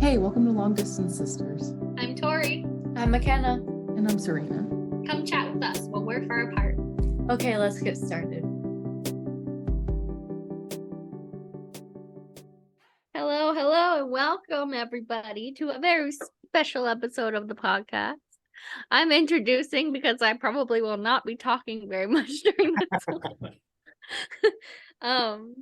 Hey, welcome to Long Distance Sisters. I'm Tori. I'm MacKenna. And I'm Serena. Come chat with us while we're far apart. Okay, let's get started. Hello, and welcome everybody to a very special episode of the podcast. I'm introducing because I probably will not be talking very much during this one.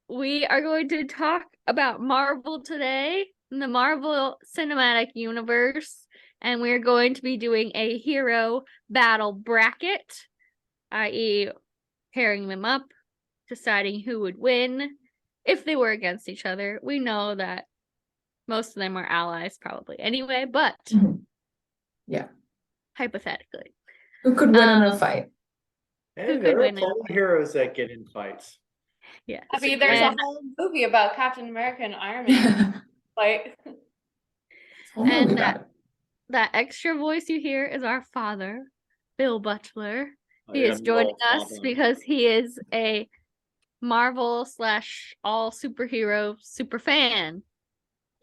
We are going to talk about Marvel today, in the Marvel Cinematic Universe, and we're going to be doing a hero battle bracket, i.e. pairing them up, deciding who would win if they were against each other. We know that most of them are allies probably anyway, but yeah, hypothetically. Who could win in a fight? Hey, there are plenty of heroes that get in fights. Yeah. I mean, there's a whole movie about Captain America and Iron Man fight. And that extra voice you hear is our father, Bill Butler. He is joining us because he is a Marvel / all superhero super fan.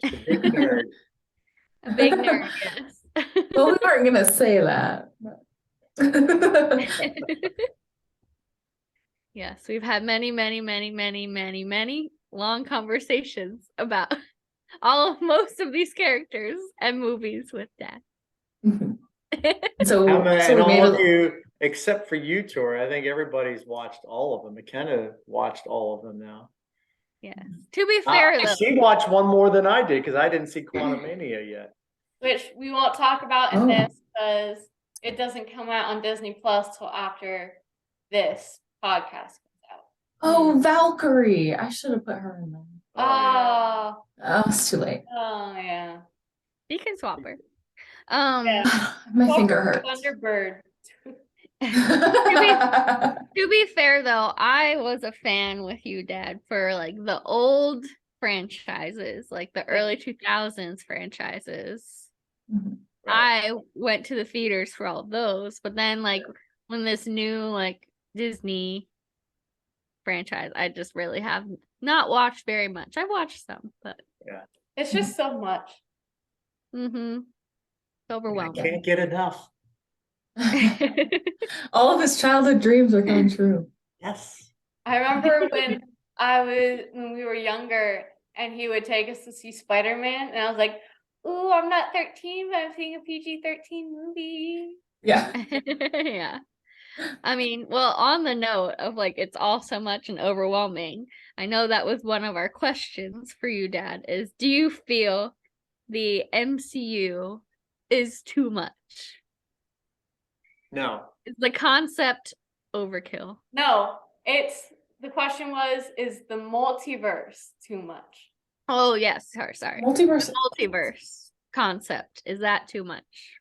A big nerd. A big nerd, yes. Well, we weren't going to say that. Yes, we've had many long conversations about most of these characters and movies with Dad. So all of you, except for you, Tori, I think everybody's watched all of them. MacKenna watched all of them now. Yes. To be fair, though, she watched one more than I did because I didn't see Quantumania yet. Which we won't talk about in this because it doesn't come out on Disney Plus till after this podcast comes out. Oh, Valkyrie! I should have put her in there. Oh, it's too late. Oh yeah. You can swap her. My finger hurts. Thunderbird. To be fair though, I was a fan with you, Dad, for like the old franchises, like the early 2000s franchises. Mm-hmm. Right. I went to the theaters for all of those, but then like when this new like Disney franchise, I just really have not watched very much. I watched some, but yeah, it's just so much. It's overwhelming. I can't get enough. All of his childhood dreams are coming true. Yes. I remember when we were younger and he would take us to see Spider-Man and I was like, "Ooh, I'm not 13, but I'm seeing a PG-13 movie." Yeah. Yeah. I mean, well, on the note of like it's all so much and overwhelming, I know that was one of our questions for you, Dad, is do you feel the MCU is too much? No. Is the concept overkill? No, the question was, is the multiverse too much? Oh yes, sorry. Multiverse Concept, is that too much?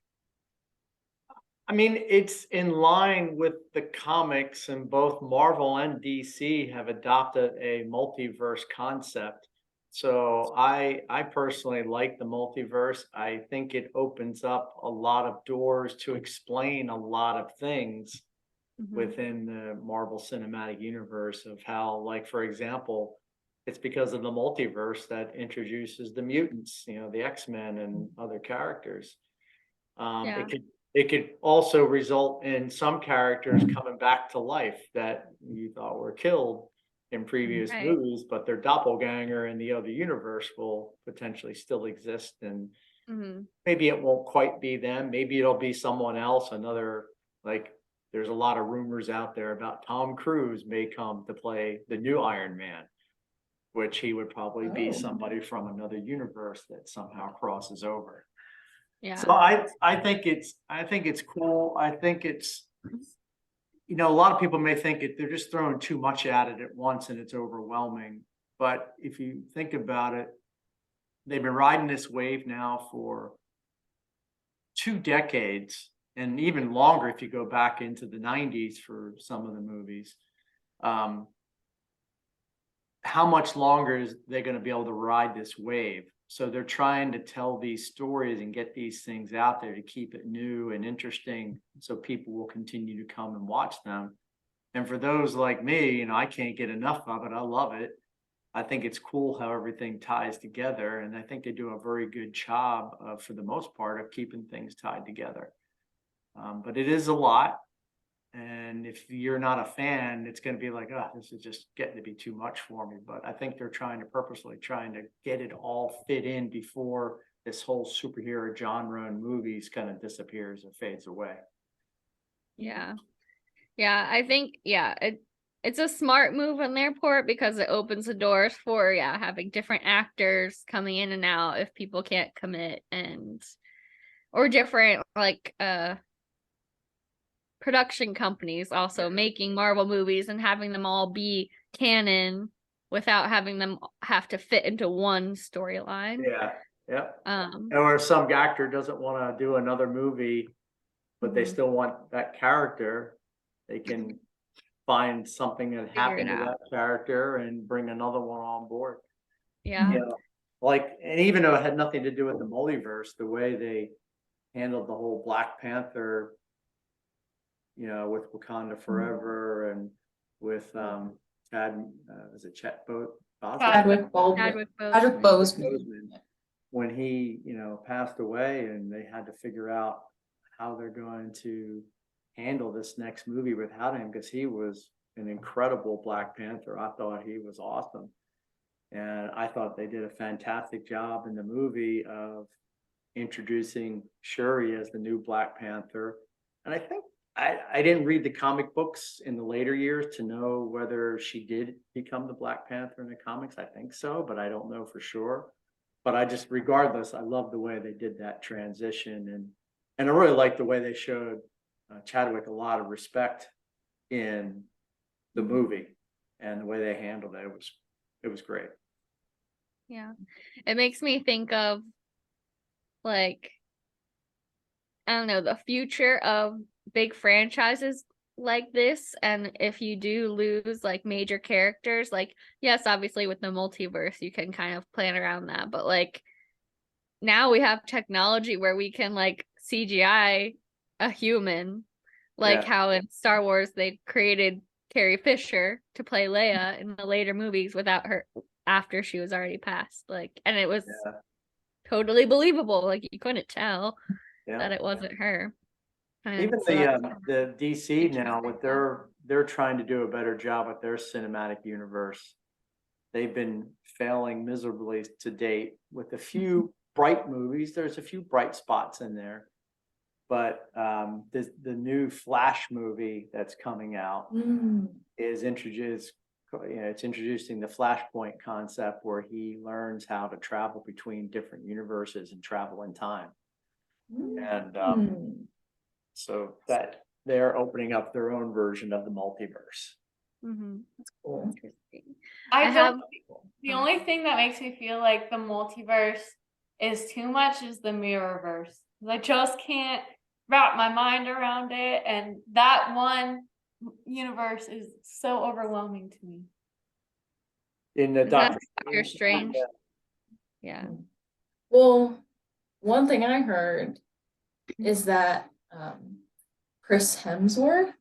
I mean, it's in line with the comics, and both Marvel and DC have adopted a multiverse concept. So I personally like the multiverse. I think it opens up a lot of doors to explain a lot of things within the Marvel Cinematic Universe of how, like, for example, it's because of the multiverse that introduces the mutants, the X-Men and other characters. It could also result in some characters coming back to life that you thought were killed in previous movies, but their doppelganger in the other universe will potentially still exist. And maybe it won't quite be them. Maybe it'll be someone else, there's a lot of rumors out there about Tom Cruise may come to play the new Iron Man, which he would probably be somebody from another universe that somehow crosses over. Yeah. So I think it's cool. I think it's, a lot of people may think they're just throwing too much at it at once and it's overwhelming. But if you think about it, they've been riding this wave now for 2 decades and even longer if you go back into the 90s for some of the movies. How much longer is they going to be able to ride this wave? So they're trying to tell these stories and get these things out there to keep it new and interesting so people will continue to come and watch them. And for those like me, I can't get enough of it. I love it. I think it's cool how everything ties together, and I think they do a very good job of, for the most part, of keeping things tied together. But it is a lot, and if you're not a fan, it's going to be like, oh, this is just getting to be too much for me. But I think they're purposely trying to get it all fit in before this whole superhero genre and movies kind of disappears or fades away. Yeah. Yeah, I think it's a smart move on their part because it opens the doors for having different actors coming in and out if people can't commit, and or different like production companies also making Marvel movies and having them all be canon without having them have to fit into one storyline. Yeah, yeah. Or if some actor doesn't want to do another movie, but they still want that character, they can find something that happened to that character and bring another one on board. Yeah. You know, like, and even though it had nothing to do with the multiverse, the way they handled the whole Black Panther, you know, with Wakanda Forever and with was it Chadwick Boseman. When he, you know, passed away, and they had to figure out how they're going to handle this next movie without him, because he was an incredible Black Panther. I thought he was awesome. And I thought they did a fantastic job in the movie of introducing Shuri as the new Black Panther. And I think I didn't read the comic books in the later years to know whether she did become the Black Panther in the comics. I think so, but I don't know for sure. But I just, regardless, I love the way they did that transition. And I really like the way they showed Chadwick a lot of respect in the movie, and the way they handled it. It was great. Yeah. It makes me think of, like, I don't know, the future of big franchises like this. And if you do lose like major characters, like, yes, obviously with the multiverse, you can kind of plan around that. But like now we have technology where we can like CGI a human, like how in Star Wars they created Carrie Fisher to play Leia in the later movies without her after she was already passed. Like, and it was totally believable. Like you couldn't tell that it wasn't her. And even so the DC now, with they're trying to do a better job with their cinematic universe. They've been failing miserably to date with a few bright movies. There's a few bright spots in there, but the new Flash movie that's coming out is introduced. You know, it's introducing the Flashpoint concept, where he learns how to travel between different universes and travel in time. And so that they're opening up their own version of the multiverse. That's cool. The only thing that makes me feel like the multiverse is too much is the mirrorverse. I just can't wrap my mind around it, and that one universe is so overwhelming to me. In the Doctor Strange. Yeah. Well, one thing I heard is that Chris Hemsworth,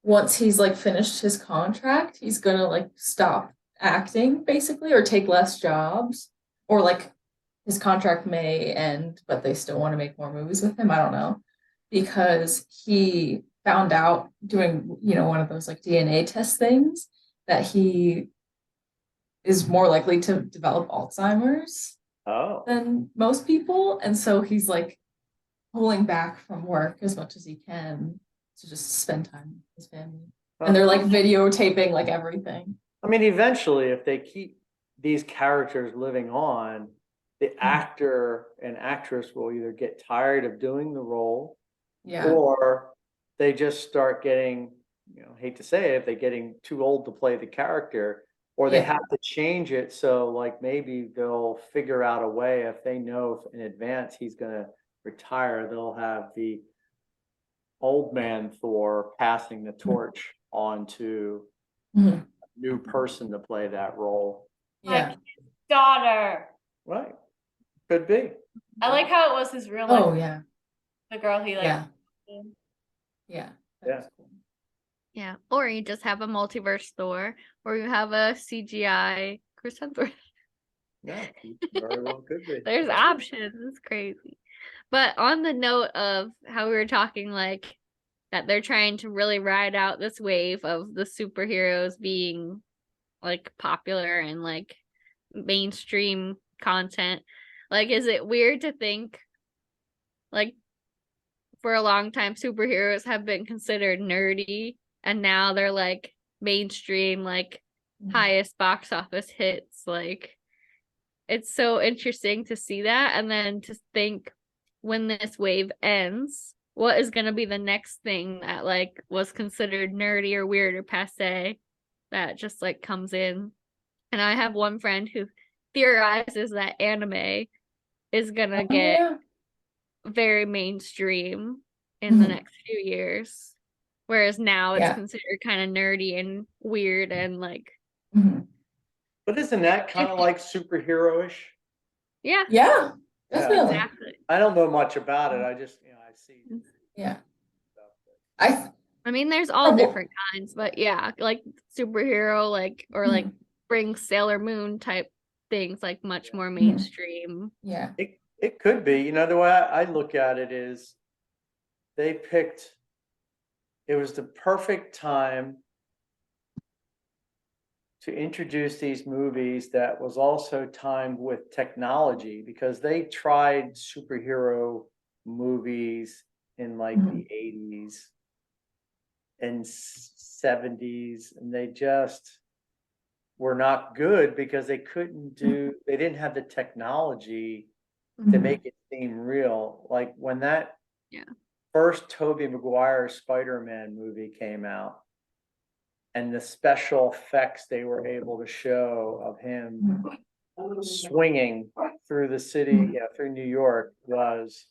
once he's like finished his contract, he's gonna like stop acting basically, or take less jobs, or like his contract may end, but they still want to make more movies with him. I don't know, because he found out doing, you know, one of those like DNA test things that he is more likely to develop Alzheimer's than most people, and so he's like pulling back from work as much as he can to just spend time with his family. And they're like videotaping like everything. I mean, eventually, if they keep these characters living on, the actor and actress will either get tired of doing the role, or they just start getting, you know, hate to say it, they're getting too old to play the character, or they have to change it. So like maybe they'll figure out a way, if they know in advance he's going to retire, they'll have the old man Thor passing the torch on to a new person to play that role. Like his daughter. Right. Could be. I like how it was his real life. Oh yeah. The girl he liked. Yeah. Yeah. Or you just have a multiverse Thor, or you have a CGI Chris Hemsworth. Yeah, very well could be. There's options. It's crazy. But on the note of how we were talking, like that they're trying to really ride out this wave of the superheroes being like popular and like mainstream content. Like, is it weird to think like for a long time superheroes have been considered nerdy and now they're like mainstream, like highest box office hits? Like, it's so interesting to see that, and then to think when this wave ends, what is going to be the next thing that like was considered nerdy or weird or passe that just like comes in. And I have one friend who theorizes that anime is gonna Oh, get yeah. very mainstream in the Mhm. next few years, whereas now it's Yeah. considered kind of nerdy and weird and like, Mhm. But isn't that kind of like superhero-ish? yeah, Yeah, Yeah. definitely. exactly. I don't know much about it. I just, I see Yeah. stuff. I mean, there's all Well- different kinds, but yeah, like superhero, like, or like bring Sailor Moon type things, like much more mainstream. Yeah. It could be, the way I look at it is they picked, it was the perfect time to introduce these movies that was also timed with technology, because they tried superhero movies in like the 80s and 70s, and they just were not good because they didn't have the technology to make it seem real. Like when that Yeah. first Tobey Maguire Spider-Man movie came out, and the special effects they were able to show of him swinging through the city, through New York, was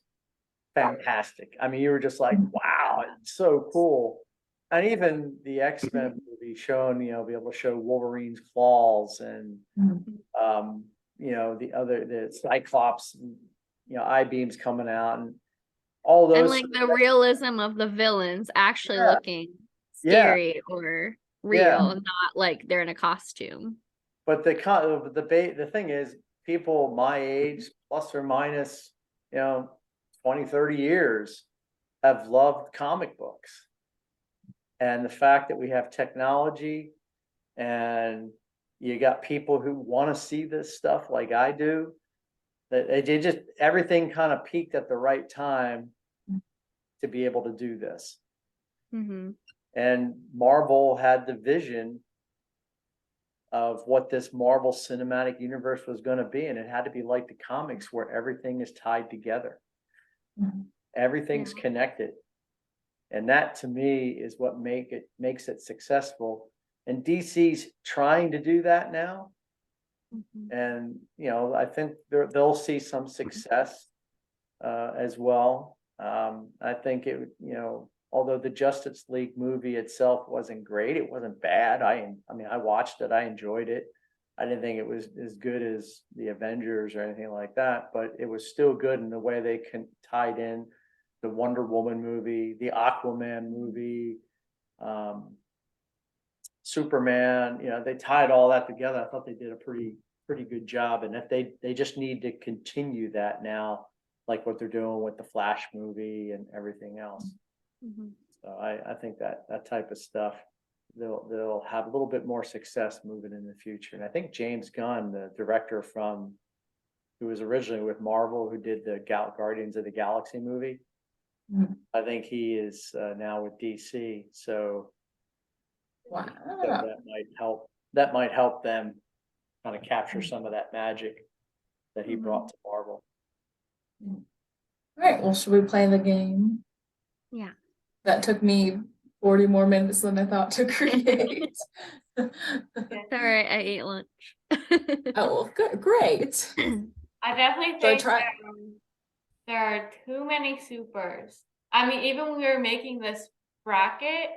fantastic. I mean, you were just like, wow, it's so cool. And even the X-Men movie shown, be able to show Wolverine's claws and, the Cyclops, I-beams coming out and all And those. like the realism of the villains actually Yeah. looking Yeah. scary or Yeah. real, not like they're in a costume. But the thing is, people my age, plus or minus, 20, 30 years, have loved comic books. And the fact that we have technology and you got people who want to see this stuff like I do, that they just, everything kind of peaked at the right time to be able to do this. Mm-hmm. And Marvel had the vision of what this Marvel Cinematic Universe was going to be, and it had to be like the comics where everything is tied together. Everything's connected. And that to me is what makes it successful. And DC's trying to do that now. And I think they'll see some success as well. I think although the Justice League movie itself wasn't great, it wasn't bad. I mean, I watched it, I enjoyed it. I didn't think it was as good as the Avengers or anything like that, but it was still good in the way they tied in the Wonder Woman movie, the Aquaman movie, Superman. They tied all that together. I thought they did a pretty good job, and if they just need to continue that now, like what they're doing with the Flash movie and everything else. So I think that type of stuff, they'll have a little bit more success moving in the future. And I think James Gunn, the director who was originally with Marvel, who did the Guardians of the Galaxy movie, I think he is now with DC. So Wow. that might help them kind of capture some of that magic that he brought to Marvel. All right. Well, should we play the game? Yeah. That took me 40 more minutes than I thought to create. It's all right. I ate lunch. Oh, well, good, great. I definitely So I think try. there are too many supers. I mean, even when we were making this bracket,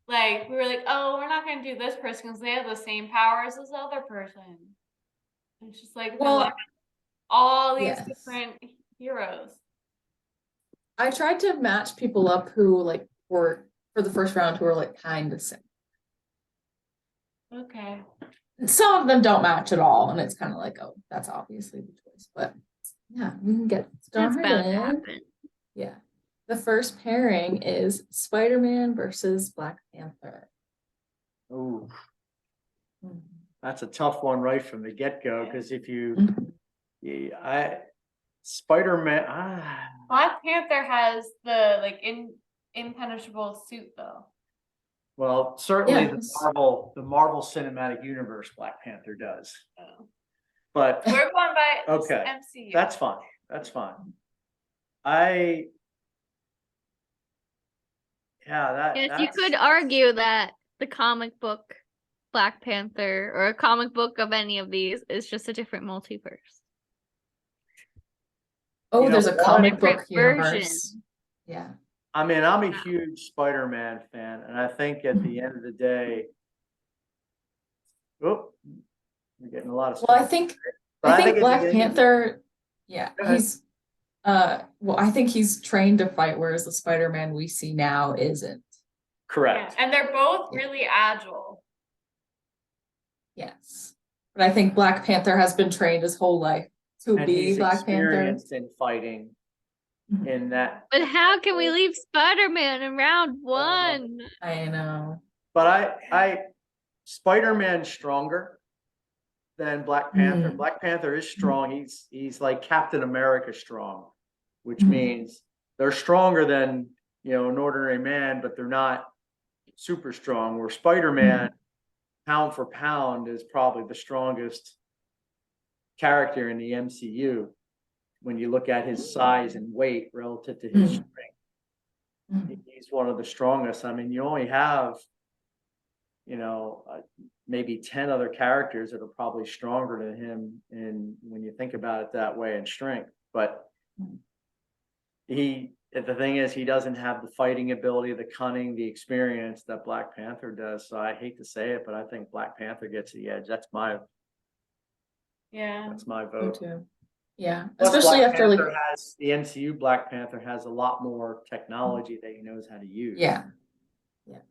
like we were like, oh, we're not gonna do this person because they have the same powers as the other person. It's just like we Well, want all these yes. different heroes. I tried to match people up who like were for the first round who were like kind of similar. Okay. Some of them don't match at all, and it's kind of like, oh, that's obviously the choice. But yeah, we can get That's bound to started. happen. Yeah. The first pairing is Spider-Man versus Black Panther. Ooh, Mhm. that's a tough one right from the get-go, because if you, Mhm. Spider-Man, Black Panther has the like impenetrable suit though. well, certainly Yes. the Marvel Cinematic Universe Black Panther does, So. but We're going by okay, MCU. that's fine. That's fine. Yeah, Yes, you that's could argue that the comic book Black Panther or a comic book of any of these is just a different multiverse. Oh, You know there's a what? comic book Different version. universe. Yeah. I mean, I'm a huge Spider-Man fan, and I think at the end of the day, oh, we're getting a lot of Well, I stuff. think But I I think think at the Black end of the Panther, yeah, Go ahead. he's well, I think he's trained to fight, whereas the Spider-Man we see now isn't. Yeah, correct. and they're both Yeah. really agile. Yes. But I think Black Panther has been trained his whole life to And be he's Black Panther. experienced in fighting Mhm. in that. But how can we leave Spider-Man in round one? I know. But Spider-Man's stronger than Black Panther. Mm. Black Panther is strong. He's like Captain America strong, which Mhm. means they're stronger than, an ordinary man, but they're not super strong. Where Spider-Man, pound for pound, is probably the strongest character in the MCU when you look at his size and weight relative to his Mm. strength. Mhm. He's one of the strongest. I mean, you only have, maybe 10 other characters that are probably stronger than him. And when you think about it that way in strength, but the thing is, he doesn't have the fighting ability, the cunning, the experience that Black Panther does. So I hate to say it, but I think Black Panther gets the edge. That's my Yeah. Me vote. too. Yeah. Plus, Especially Black after like Panther has the MCU. Black Panther has a lot more technology that he knows how to use. yeah. Yeah.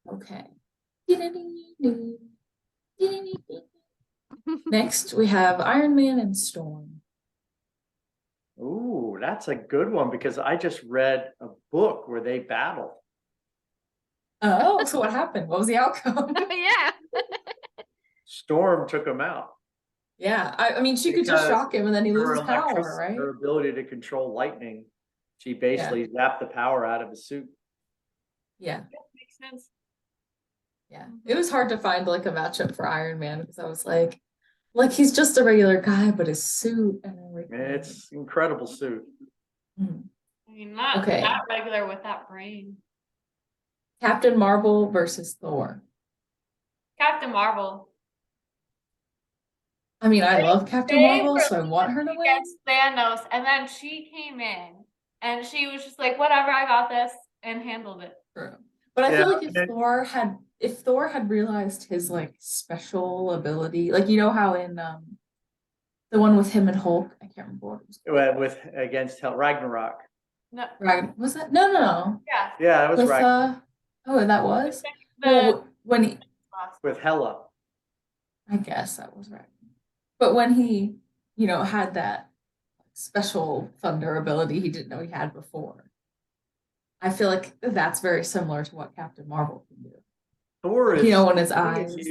Okay. Next we have Iron Man and Storm. Ooh, that's a good one because I just read a book where they battled. Oh, so what happened? What was the outcome? Yeah. Storm took him out. Yeah, I mean, she could just Because shock him and then he her loses power, right? her ability to control lightning, she basically zapped the power out of his suit. Yeah, Makes sense. yeah. It was hard to find like a matchup for Iron Man because I was like he's just a regular guy, but his suit and everything. It's incredible suit. Mhm. I mean, not Okay. that regular with that brain. Captain Marvel versus Thor. Captain Marvel. I mean, I love Captain They Marvel, were so I want her to win. against Thanos, and then she came in, and she was just like, "Whatever, I got this," and handled it. True. But I Yeah, feel like if Thor had realized his like special ability, like how in the one with him and Hulk, I can't remember what it was called. with against Ragnarok. No, Was that no. yeah, Yeah, it was With Ragnarok oh, that was the well when he with Hela. I guess that was right. But when he, had that special thunder ability he didn't know he had before. I feel like that's very similar to what Captain Marvel can do. Thor is, When his the thing eyes. is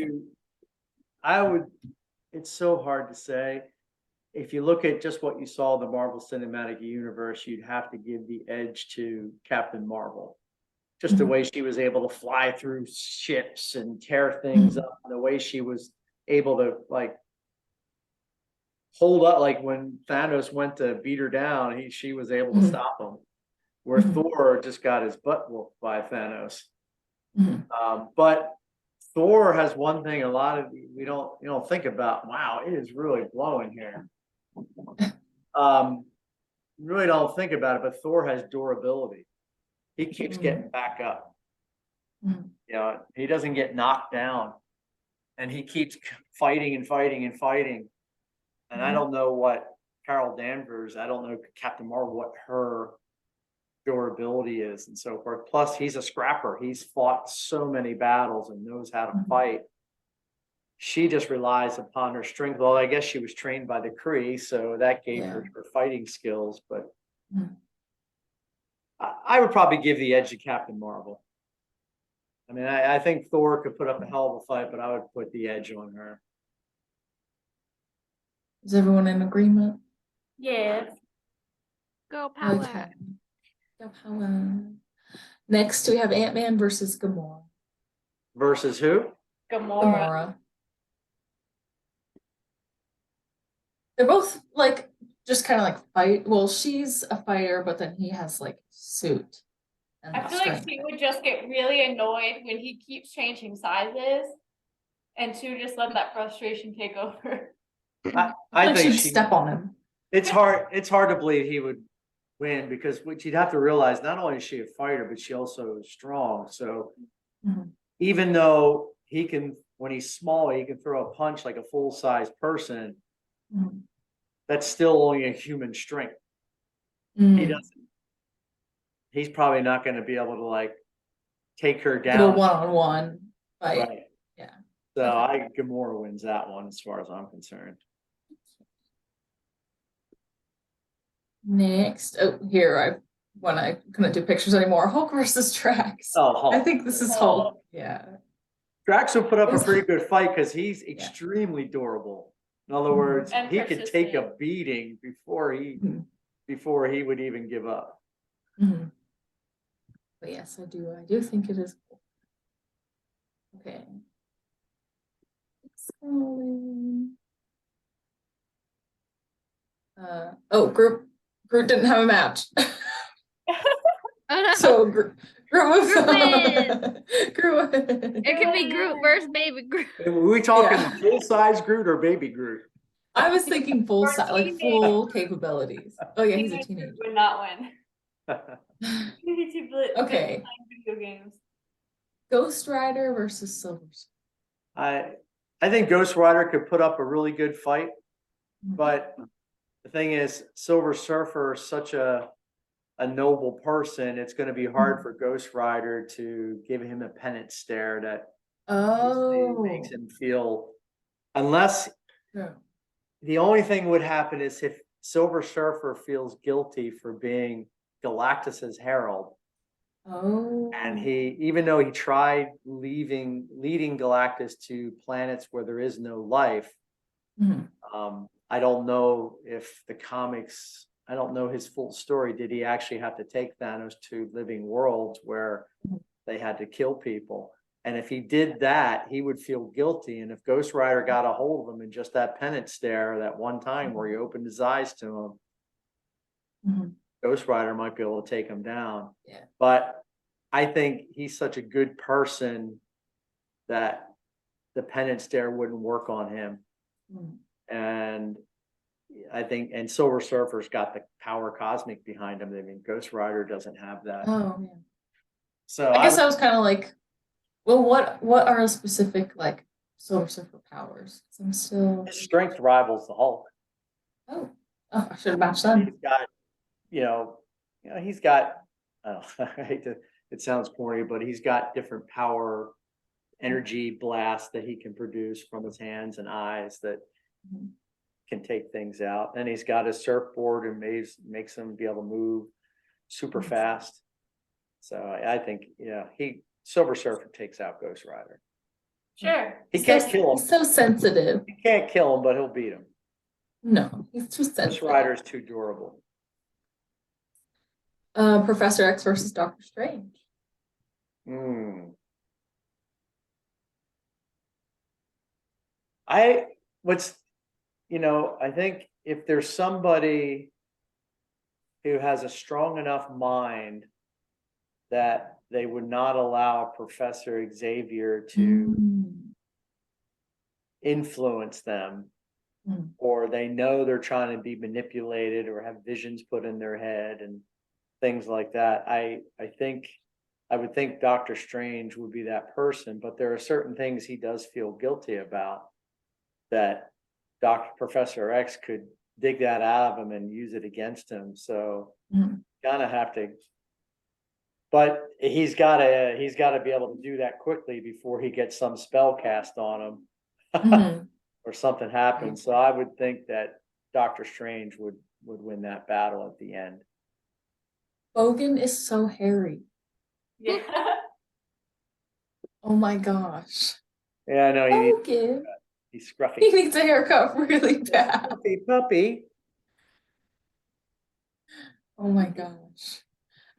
it's so hard to say. If you look at just what you saw in the Marvel Cinematic Universe, you'd have to give the edge to Captain Marvel. Just the Mhm. way she was able to fly through ships and tear things up, the way she was able to hold up, like when Thanos went to beat her down, she was able to Mhm. stop him. Where Mhm. Thor just got his butt whooped by Thanos. Mhm. But Thor has one thing a lot of we don't think about. Wow, it is really blowing here. Really don't think about it, but Thor has durability. He keeps getting back up. Mhm. He doesn't get knocked down, and he keeps fighting and fighting and fighting. And I don't know what Carol Danvers, I don't know Captain Marvel, what her durability is and so forth. Plus, he's a scrapper. He's fought so many battles and knows how to fight. she just relies upon her strength. Well, I guess she was trained by the Kree, so that gave her Yeah. her fighting skills. But Mhm. I would probably give the edge to Captain Marvel. I mean, I think Thor could put up a hell of a fight, but I would put the edge on her. Is everyone in agreement? Yes. Go power. Okay. Go power. Next, we have Ant-Man versus Gamora. Versus who? Gamora. Gamora. They're both like just kind of like fight. Well, she's a fighter, but then he has like suit and I feel like strength. she would just get really annoyed when he keeps changing sizes, and she would just let that frustration take over. I Like think she'd step on him. It's hard to believe he would win, because what you'd have to realize, not only is she a fighter, but she also is strong. So Mhm. even though he can, when he's small, he can throw a punch like a full-size person, Mhm. that's still only a human strength. He Mm. doesn't, he's probably not going to be able to like take her Do a down. one-on-one fight. Right. Yeah. So Okay. Gamora wins that one as far as I'm concerned. Next, oh, here I when I couldn't do pictures anymore. Hulk versus Drax. Oh, I Hulk. think this is Hulk. Hulk. Yeah. Drax will put up It a was- pretty good fight because he's extremely durable. In other Mhm. words, And he could take a persistent. beating before Mhm. he would even give up. Mhm. But yes, I do think it is Hulk. Okay. Oh, Groot didn't have a match. Oh no. So Groot Groot Groot It can be Groot versus Baby Groot. Were we talking Yeah. full-size Groot or baby Groot? I was thinking full Or size, like teenage- full capabilities. Oh yeah, he's a Teenager teenager. would not win. Too Okay. video games. Ghost Rider versus Silver Surfer. I think Ghost Rider could put up a really good fight, Mhm. but the thing is, Silver Surfer is such a noble person. It's going to be hard for Ghost Rider to give him a penance stare that Oh. makes him feel, unless Yeah. the only thing would happen is if Silver Surfer feels guilty for being Galactus's herald, Oh. and he, even though he tried leading Galactus to planets where there is no life, Mhm. I don't know if the comics, I don't know his full story. Did he actually have to take Thanos to living worlds where they had to kill people? And if he did that, he would feel guilty. And if Ghost Rider got a hold of him in just that penance stare, that one time where he opened his eyes to him, Mhm. Ghost Rider might be able to take him down. Yeah. But I think he's such a good person that the penance stare wouldn't work on him. Mhm. And I think, and Silver Surfer's got the power cosmic behind him. I mean, Ghost Rider doesn't have that. Oh yeah. So I guess I was kind of like, well, what are specific like Silver Surfer powers? 'Cause I'm still. his strength rivals the Hulk. Oh, I should have matched them. He's got, he's got, I don't know, I hate to, it sounds corny, but he's got different power, energy blasts that he can produce from his hands and eyes that Mhm. can take things out. And he's got his surfboard and makes him be able to move super Mhm. fast. So I think, Silver Surfer takes out Ghost Rider. Sure. He can't kill him. He's so sensitive. He can't kill him, but he'll beat him. No, he's too Ghost sensitive. Rider is too durable. Professor X versus Doctor Strange. Hmm. I think if there's somebody who has a strong enough mind that they would not allow Professor Xavier to influence them, Mm. or they know they're trying to be manipulated or have visions put in their head and things like that. I would think Doctor Strange would be that person, but there are certain things he does feel guilty about that Professor X could dig that out of him and use it against him. So Mhm. kind of have to, but he's got to be able to do that quickly before he gets some spell cast on him. Mhm. or something happens. So I would think that Doctor Strange would win that battle at the end. Bogan is so hairy. Yeah. Oh my gosh. Yeah, I know Bogan. he's He scruffy. needs a haircut really bad. Scruffy puppy. Oh my gosh.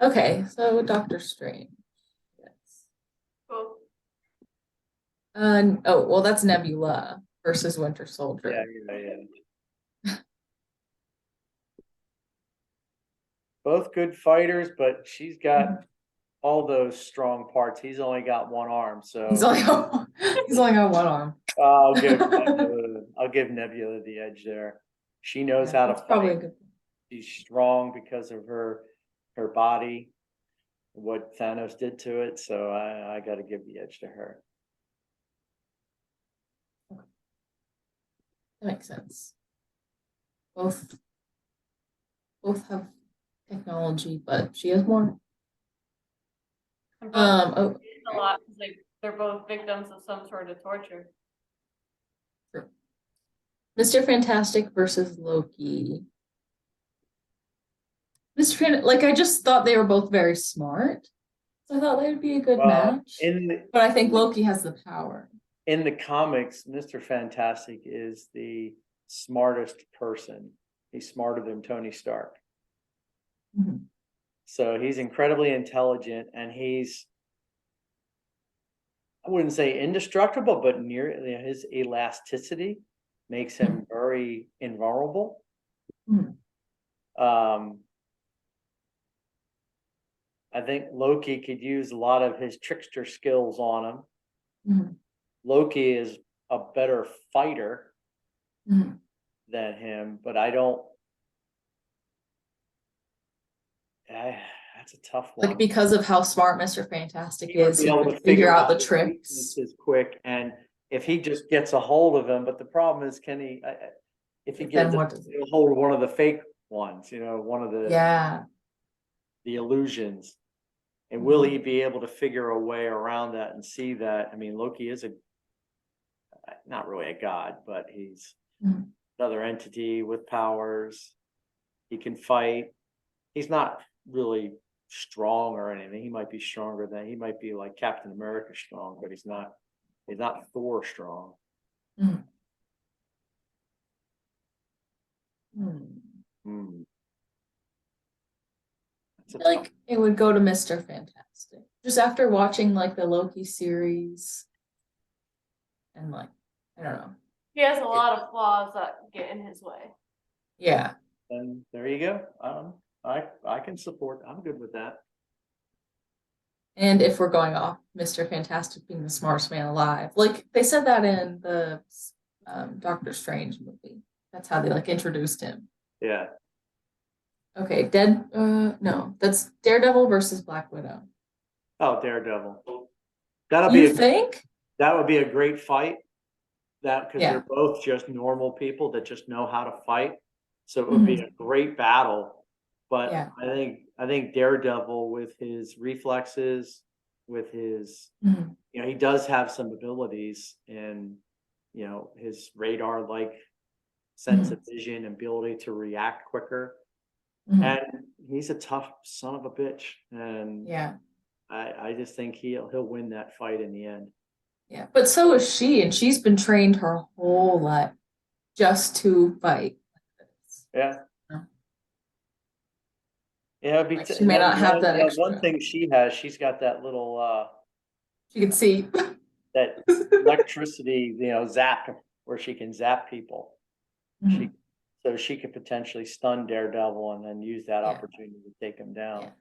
Okay, so Doctor Strange. Yes. Cool. Oh, well, that's Nebula versus Winter Soldier. Yeah. Both good fighters, but she's got all those strong parts. He's only got one arm, so He's only got, he's only got one arm. I'll give Nebula the edge there. She knows Yeah, how to that's probably a fight. good. She's strong because of her body, what Thanos did to it. So I got to give the edge to her. That makes sense. Both have technology, but she has more. And both Oh, a lot because they're both victims of some sort of torture. true. Mr. Fantastic versus Loki. Like I just thought they were both very smart. So I thought they would be a good match. But I think Loki has the power. In the comics, Mr. Fantastic is the smartest person. He's smarter than Tony Stark. Mhm. So he's incredibly intelligent, and he's, I wouldn't say indestructible, but his elasticity makes him very invulnerable. Mhm. I think Loki could use a lot of his trickster skills on him. Mhm. Loki is a better fighter Mhm. than him, but I don't. That's a tough one. Like because of how smart Mr. Fantastic He would is, be he able could to figure out the his tricks. weaknesses quick, and if he just gets a hold of him, but the problem is, can he? If he Then gets what does a hold of one of the fake ones, one of Yeah. the illusions, and Mm-hmm. will he be able to figure a way around that and see that? I mean, Loki is not really a god, but he's Mhm. another entity with powers. He can fight. He's not really strong or anything. He might be stronger than, he might be like Captain America strong, but he's not Thor strong. Mhm. Hmm. Hmm. I feel like it would go to Mr. Fantastic. Just after watching like the Loki series and like, I don't know. He has a lot of flaws that get in his way. Yeah. And there you go. I can support. I'm good with that. And if we're going off Mr. Fantastic being the smartest man alive, like they said that in the Doctor Strange movie. That's how they like introduced him. Yeah. Okay, no, that's Daredevil versus Black Widow. Oh, Daredevil. You think? That would be a great fight. Because Yeah. they're both just normal people that just know how to fight. So it would be a great battle. But Yeah. I think Daredevil, with his reflexes, with his Mhm. he does have some abilities in his radar like sense of vision, ability to react quicker. Mhm. And he's a tough son of a bitch. And Yeah. I just think he'll win that fight in the end. Yeah. But so is she, and she's been trained her whole life just to fight. Yeah. Yeah. Yeah, Like she may not have that extra. one thing she has. She's got that little She can see. that electricity, zap, where she can zap people. Mhm. So she could potentially stun Daredevil and then use that Yeah. opportunity to take him down. Yeah.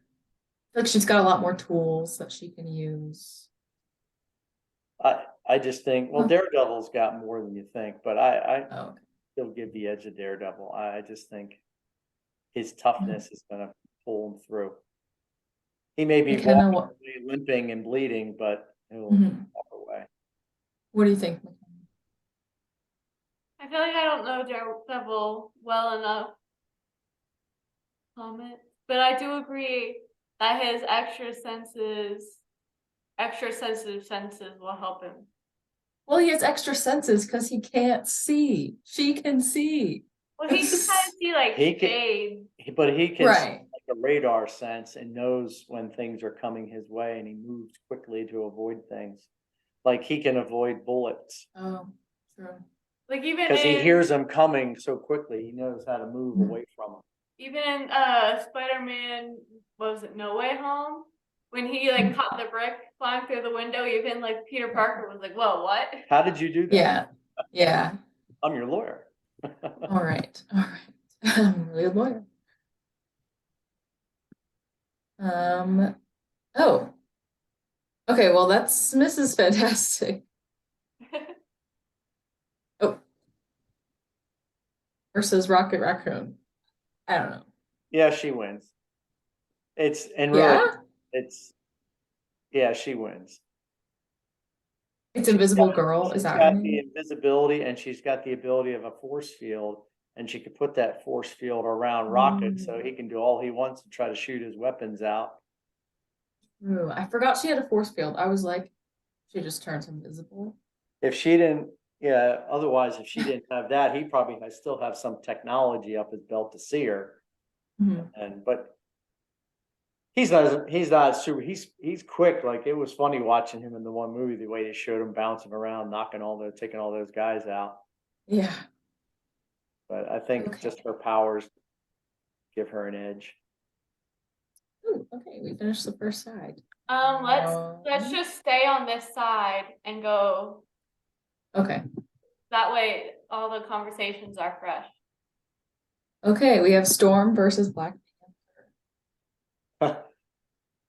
Like she's got a lot more tools that she can use. I just think, well, Daredevil's got more than you think, but I Oh, okay. still give the edge to Daredevil. I just think his toughness is going to pull him through. He may be MacKenna, walking away limping and bleeding, but he'll walk away. What do you think, MacKenna? I feel like I don't know Daredevil well enough. But I do agree that his extra sensitive senses will help him. Well, he has extra senses because he can't see. She can see. Well, he can kind of see like He can- shades. But he can see Right. like a radar sense and knows when things are coming his way, and he moves quickly to avoid things. Like he can avoid bullets Oh, true. Like even because he in hears them coming so quickly. He knows how to move away from them. even in Spider-Man, what was it, No Way Home? When he like caught the brick flying through the window, even like Peter Parker was like, "Whoa, what?" How did you do that? Yeah. Yeah. I'm your lawyer. All right. All right. I'm really a lawyer. Oh. Okay, well that's Mrs. Fantastic. Oh. Versus Rocket Raccoon. I don't know. Yeah, she wins. It's and really, Yeah? it's yeah, she wins. It's She's Invisible got, Girl, is she's that her got the name? invisibility, and she's got the ability of a force field, and she could put that force field around Rocket, so he can do all he wants to try to shoot his weapons out. Ooh, I forgot she had a force field. I was like, she just turns invisible. If she didn't, yeah, otherwise, if she didn't have that, he probably still have some technology up his belt to see her. Mhm. But he's not super, he's quick. Like it was funny watching him in the one movie, the way they showed him bouncing around, taking all those guys out. Yeah. But I think just Okay. her powers give her an edge. Ooh, okay, we finished the first side. Let's just stay on this side and go. Okay. That way, all the conversations are fresh. Okay, we have Storm versus Black Panther.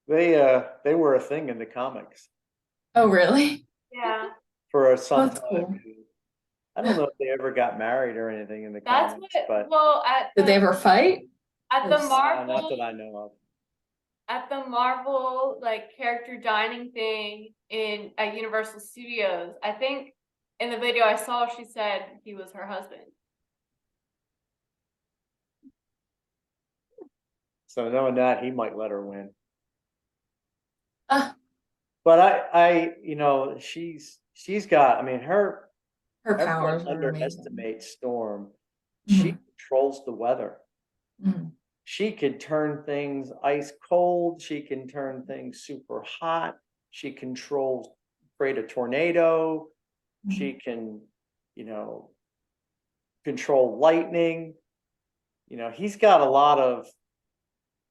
They were a thing in the comics Oh, really? Yeah, for Oh, some that's time. cool. I don't know if they ever got married or anything in the that's comics, what. but Well, Did they ever fight? at the Yes. Marvel not that I know of. at the Marvel like character dining thing in at Universal Studios, I think in the video I saw she said he was her husband. So knowing that, he might let her win. Ah, But she's got. I mean, her everyone powers are amazing. underestimates Storm. She Mhm. controls the weather. Mhm. She can turn things ice cold. She can turn things super hot. She controls, create a tornado. She Mhm. can, control lightning. He's got a lot of,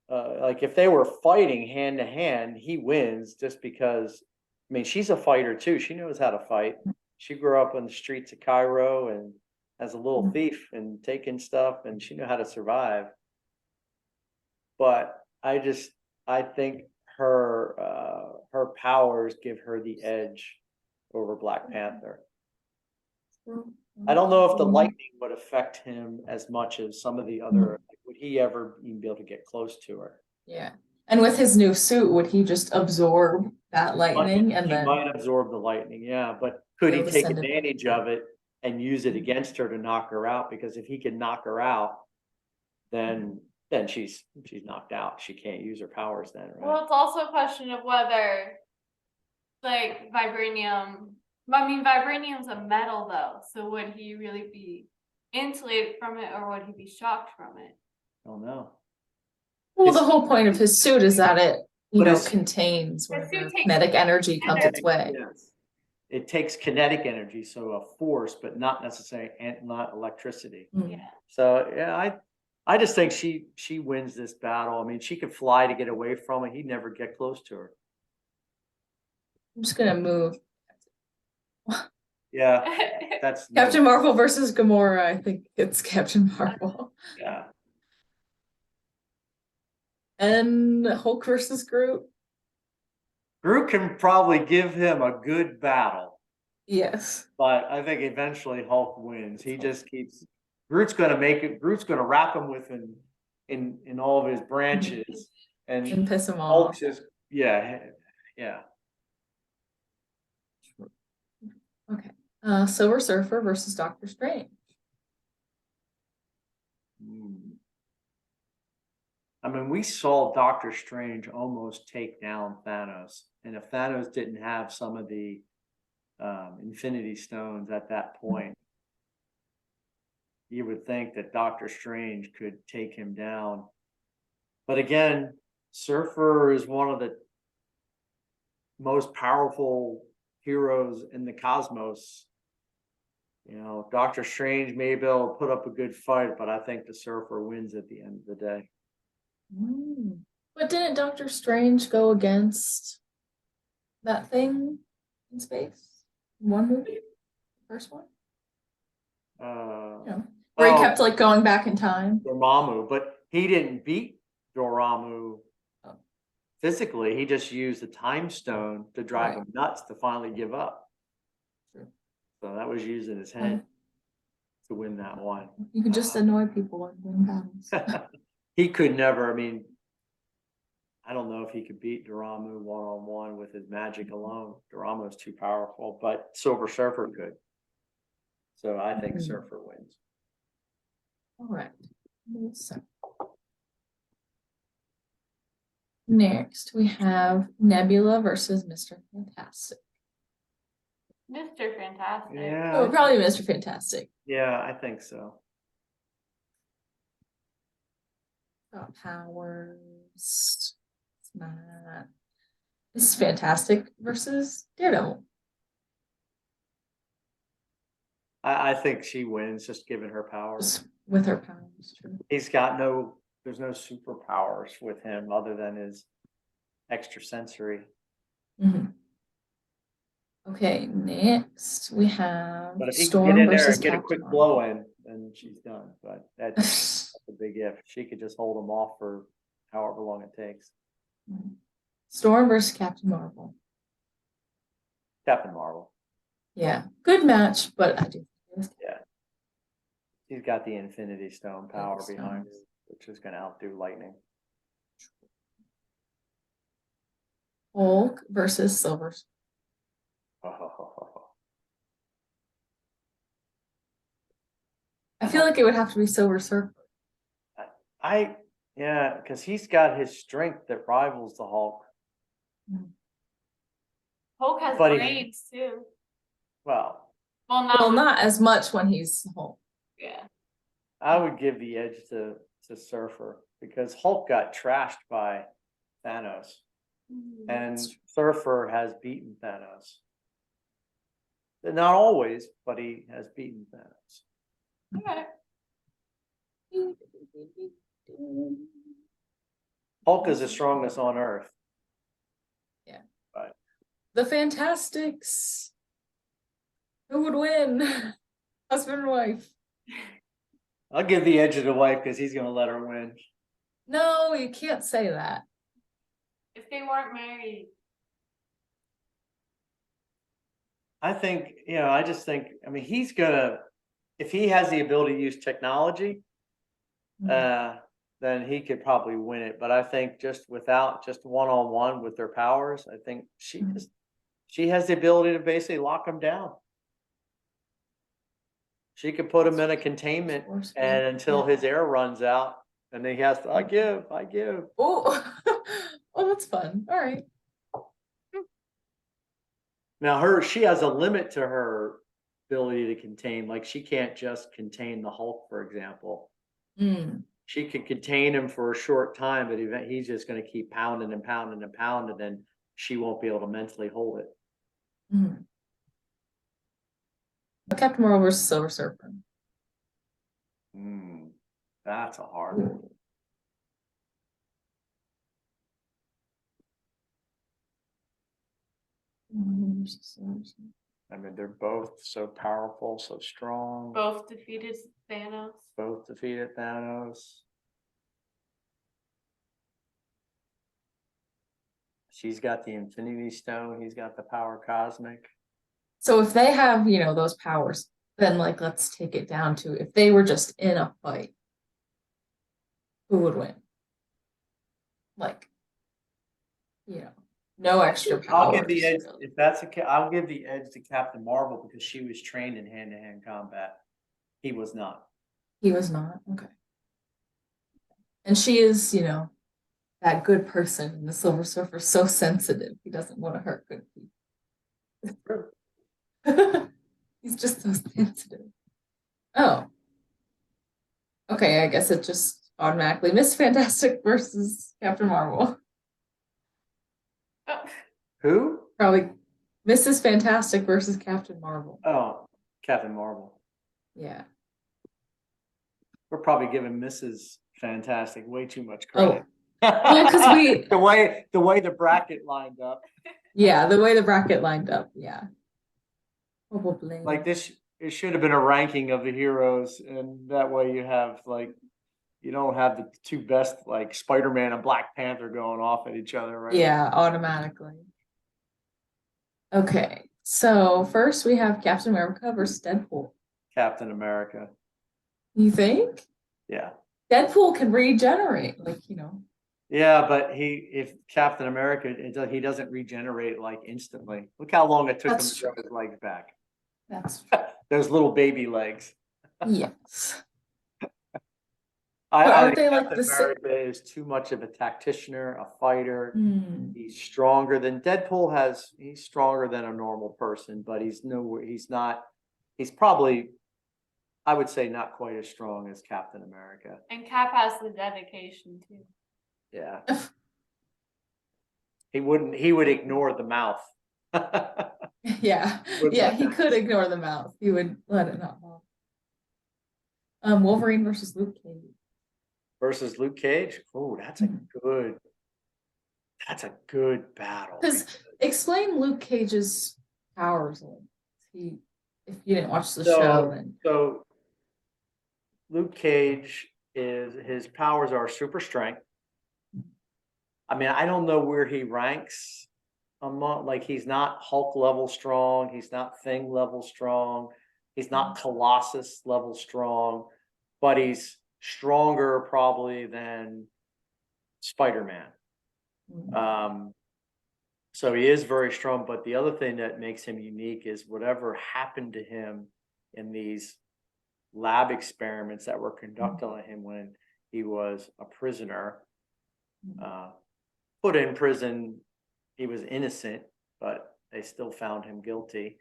like if they were fighting hand to hand, he wins just because, I mean, she's a fighter too. She knows how to fight. She grew up on the streets of Cairo and as a little Mhm. thief and taking stuff, and she knew how to survive. But I think her powers give her the edge over Black Panther. I don't know if the lightning would affect him as much as some of the other. Like, would he ever even be able to get close to her? Yeah. And with his new suit, would he just absorb that lightning and He then might absorb the lightning, yeah, but be could he able to take send it back? advantage of it and use it against her to knock her out? Because if he can knock her out, then she's knocked out. She can't use her powers then, right? Well, it's also a question of whether like vibranium. I mean, vibranium's a metal though, so would he really be insulated from it, or would he be shocked from it? I don't know. Well, His- the whole point of his suit is that it, But his- contains His suit whatever takes kinetic energy comes its way. Yes. It takes kinetic energy, so a force, but not necessarily not electricity. Mm. Yeah. So yeah, I just think she wins this battle. I mean, she could fly to get away from it. He'd never get close to her. I'm just gonna move. Yeah, that's Captain Marvel versus Gamora. I think it's Captain Marvel. Yeah. And Hulk versus Groot. Groot can probably give him a good battle, Yes. but I think eventually Hulk wins. He just keeps Groot's gonna make it, Groot's gonna wrap him with in all of his branches And and piss him Hulk's off. just yeah. Okay. Silver Surfer versus Doctor Strange. Hmm. I mean, we saw Doctor Strange almost take down Thanos, and if Thanos didn't have some of the Infinity Stones at that point. You would think that Doctor Strange could take him down. But again, Surfer is one of the most powerful heroes in the cosmos. You know, Doctor Strange may be able to put up a good fight, but I think the Surfer wins at the end of the day. But didn't Doctor Strange go against that thing in space? One movie? First one? Uh, Where he kept like going back in time. Dormammu, but he didn't beat Dormammu Oh. physically. He just used the time stone to drive him nuts to finally give up. True. So that was using his head to win that one. You could just annoy people and win battles. He could never, I mean, I don't know if he could beat Dormammu one-on-one with his magic alone. Dormammu is too powerful, but Silver Surfer could. So I think Surfer wins. All right. So, next, we have Nebula versus Mr. Fantastic. Mr. Fantastic. Yeah. Oh, probably Mr. Fantastic. Yeah, I think so. Got powers. It's not. This is Fantastic versus Daredevil. I think she wins just given her powers. Just with her powers, true. There's no superpowers with him other than his extrasensory. Okay, next we have But if he can Storm get in there versus and get a Captain quick Marvel. blow in, then she's done. But that's a big if. She could just hold him off for however long it takes. Storm versus Captain Marvel. Captain Marvel. Yeah, good match, but I do. Yeah. He's got the Infinity Stone power Infinity behind Stones. him, which is going to outdo lightning. Hulk versus Silver. I feel like it would have to be Silver Surfer. Yeah, because he's got his strength that rivals the Hulk. Hulk has But he- brains too. Well, Well, not as much when he's Hulk. Yeah. I would give the edge to Surfer because Hulk got trashed by Thanos, and Surfer has beaten Thanos. Not always, but he has beaten Thanos. Okay. Hulk is the strongest on Earth. Yeah. Right. The Fantastics. Who would win? Husband and wife. I'll give the edge to the wife because he's going to let her win. No, you can't say that. If they weren't married. I think, I just think, I mean, he's gonna, if he has the ability to use technology, then he could probably win it. But I think just without just one-on-one with their powers, I think she has the ability to basically lock him down. She could put him in a containment and until his air runs out, and then he has to, I give. Oh, oh, that's fun. All right. Now she has a limit to her ability to contain. Like she can't just contain the Hulk, for example. She could contain him for a short time, but he's just going to keep pounding and pounding and pounding, and she won't be able to mentally hold it. Captain Marvel versus Silver Surfer. That's a hard one. I mean, they're both so powerful, so strong. Both defeated Thanos. Both defeated Thanos. She's got the Infinity Stone. He's got the power cosmic. So if they have, those powers, then like let's take it down to if they were just in a fight, who would win? Like, no extra powers. I'll give the edge if that's I'll give the edge to Captain Marvel because she was trained in hand-to-hand combat. He was not. He was not. Okay. And she is, that good person. And the Silver Surfer's so sensitive. He doesn't want to hurt good people. He's just so sensitive. Oh, okay. I guess it just automatically Miss Fantastic versus Captain Marvel. Oh, Who? Probably Mrs. Fantastic versus Captain Marvel. Oh, Captain Marvel. Yeah. We're probably giving Mrs. Fantastic way too much Oh, credit. well, 'cause we- the way the bracket lined up. yeah. The way the bracket lined up. Yeah. Probably. Like this, it should have been a ranking of the heroes, and that way you have like you don't have the two best like Spider-Man and Black Panther going off at each other, right? Yeah, automatically. Okay. So first we have Captain America versus Deadpool. Captain America. You think? Yeah. Deadpool can regenerate, like, Yeah, but if Captain America, he doesn't regenerate like instantly. Look how long it took him That's to grow true. his legs back. That's Those little baby legs. yes. I, But I aren't think they like Captain the same? America is too much of a tacticianer, a fighter. Hmm. He's stronger than Deadpool he's stronger than a normal person, but he's not, he's probably, I would say not quite as strong as Captain America. and Cap has the dedication too. Yeah. He would ignore the mouth. Yeah. Wouldn't Yeah, let he that could ignore the mouth. He would let it not bother. Wolverine versus Luke Cage. Versus Luke Cage. Oh, that's a good battle. Because explain Luke Cage's powers. If you didn't watch the So- show, then So Luke Cage his powers are super strength. I mean, I don't know where he ranks among, like, he's not Hulk level strong, he's not Thing level strong, he's not Colossus level strong, but he's stronger probably than Spider-Man. So he is very strong, but the other thing that makes him unique is whatever happened to him in these lab experiments that were conducted on him when he was a prisoner, put in prison. He was innocent, but they still found him guilty.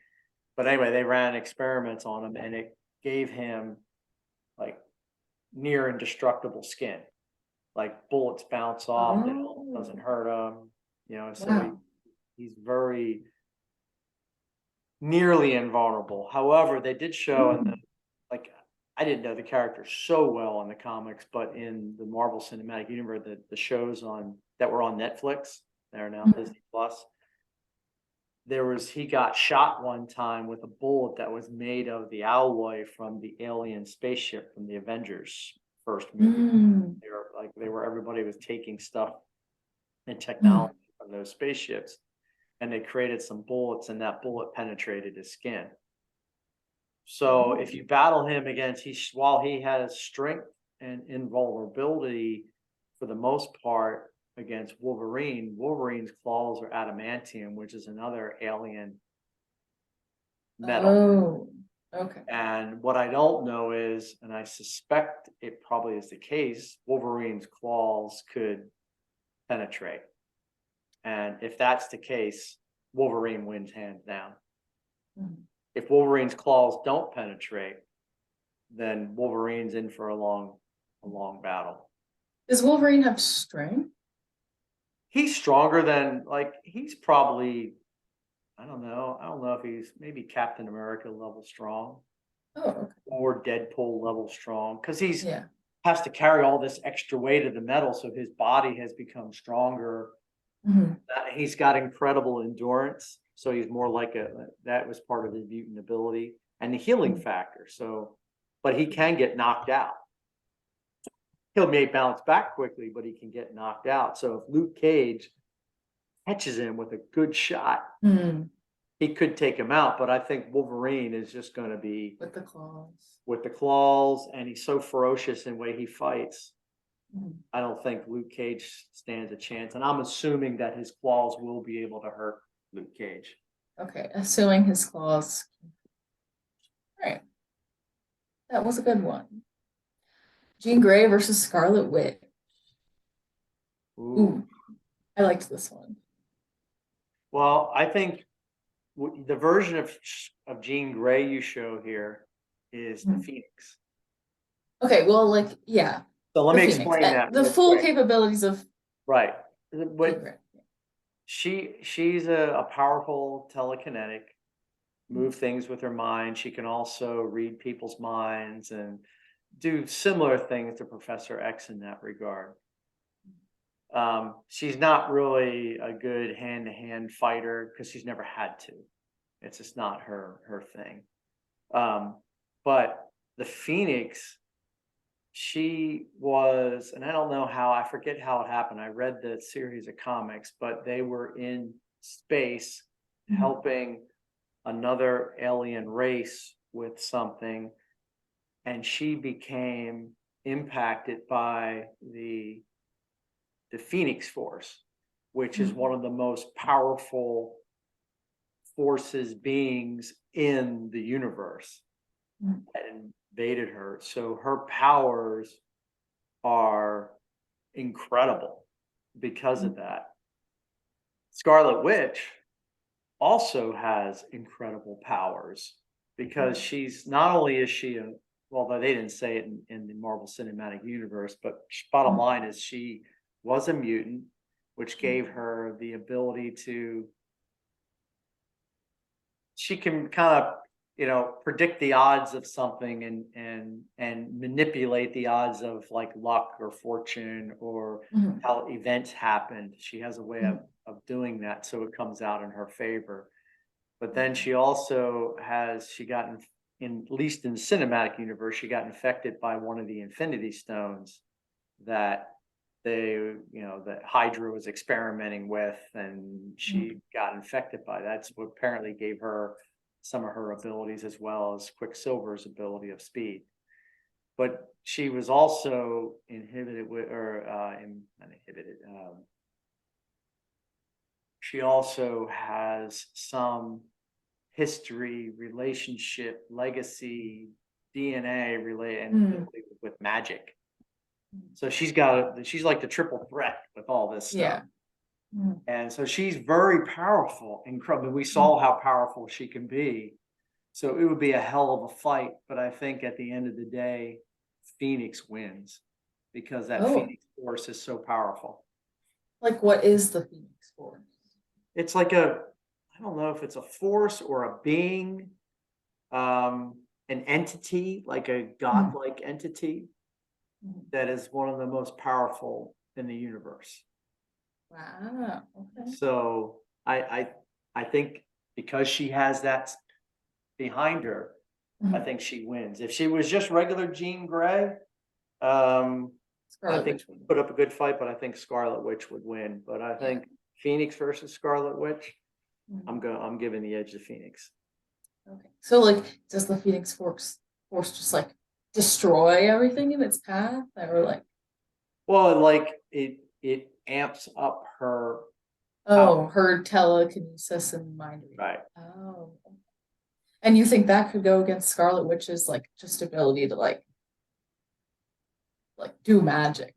But anyway, they ran experiments on him, and it gave him like near indestructible skin. Like bullets bounce off, it doesn't hurt him, so wow. he's very nearly invulnerable. However, they did show like, I didn't know the character so well in the comics, but in the Marvel Cinematic Universe, the shows that were on Netflix, they're now Disney Plus. He got shot one time with a bullet that was made of the alloy from the alien spaceship from the Avengers first movie. Everybody was taking stuff and technology from those spaceships, and they created some bullets, and that bullet penetrated his skin. So if you battle him while he has strength and invulnerability for the most part against Wolverine's claws are adamantium, which is another alien metal. Oh, okay. And what I don't know is, and I suspect it probably is the case, Wolverine's claws could penetrate. And if that's the case, Wolverine wins hands down. If Wolverine's claws don't penetrate, then Wolverine's in for a long battle. Does Wolverine have strength? He's stronger than, he's probably, I don't know if he's maybe Captain America level strong. Oh, okay. Or Deadpool level strong, because he's Yeah. has to carry all this extra weight of the metal, so his body has become stronger. He's got incredible endurance, so he's more like that was part of his mutant ability and the healing factor. So, but he can get knocked out. He may bounce back quickly, but he can get knocked out. So if Luke Cage catches him with a good shot, he could take him out. But I think Wolverine is just going to be with the claws. With the claws, and he's so ferocious in the way he fights. I don't think Luke Cage stands a chance, and I'm assuming that his claws will be able to hurt Luke Cage. Okay, assuming his claws. All right, that was a good one. Jean Grey versus Scarlet Witch. Ooh, I liked this one. Well, I think the version of Jean Grey you show here is the Mhm. Phoenix. Okay, well, like, yeah, So let the me Phoenix. explain that The real full quick. capabilities of Right. Jean What Grey. she's a powerful telekinetic, move things with her mind. She can also read people's minds and do similar things to Professor X in that regard. She's not really a good hand-to-hand fighter because she's never had to. It's just not her thing. But the Phoenix, she was, and I don't know how, I forget how it happened. I read the series of comics, but they were in space Mhm. helping another alien race with something, and she became impacted by the Phoenix Force, which is Mhm. one of the most powerful forces beings in the universe, Mhm. that invaded her. So her powers are incredible because of that. Scarlet Witch also has incredible powers because she's not only is she a, well, they didn't say it in the Marvel Cinematic Universe, but bottom line is she was a mutant, which gave her the ability to, she can kind of, predict the odds of something and manipulate the odds of like luck or fortune or Mhm. how events happened. She has a way Mhm. of doing that so it comes out in her favor. But then she also has, she got in, at least in the cinematic universe, she got infected by one of the Infinity Stones that that Hydra was experimenting with, and she got infected by that. That's what apparently gave her some of her abilities as well as Quicksilver's ability of speed. But she was also inhibited with, or not inhibited. She also has some history, relationship, legacy, DNA related Mm. with magic. So she's like the triple threat with all this stuff. Yeah. Mhm. And so she's very powerful, incredible. We Mm. saw how powerful she can be. So it would be a hell of a fight. But I think at the end of the day, Phoenix wins because that Oh, Phoenix Force is so powerful. like what is the Phoenix Force? It's like I don't know if it's a force or a being, an entity, like a godlike entity Mhm. that is one of the most powerful in the universe. Wow. Okay. So I think because she has that behind her, I Mhm. think she wins. If she was just regular Jean Grey, I Scarlet think Witch would put up a good fight, but I think Scarlet Witch would win. But I think Phoenix versus Scarlet Witch, win. I'm giving the edge to Phoenix. Okay. So like does the Phoenix Force just like destroy everything in its path? Or like Well, like it amps up her oh, power. her telekinesis and mind reading. Right. Oh. And you think that could go against Scarlet Witch's like just ability to like do magic,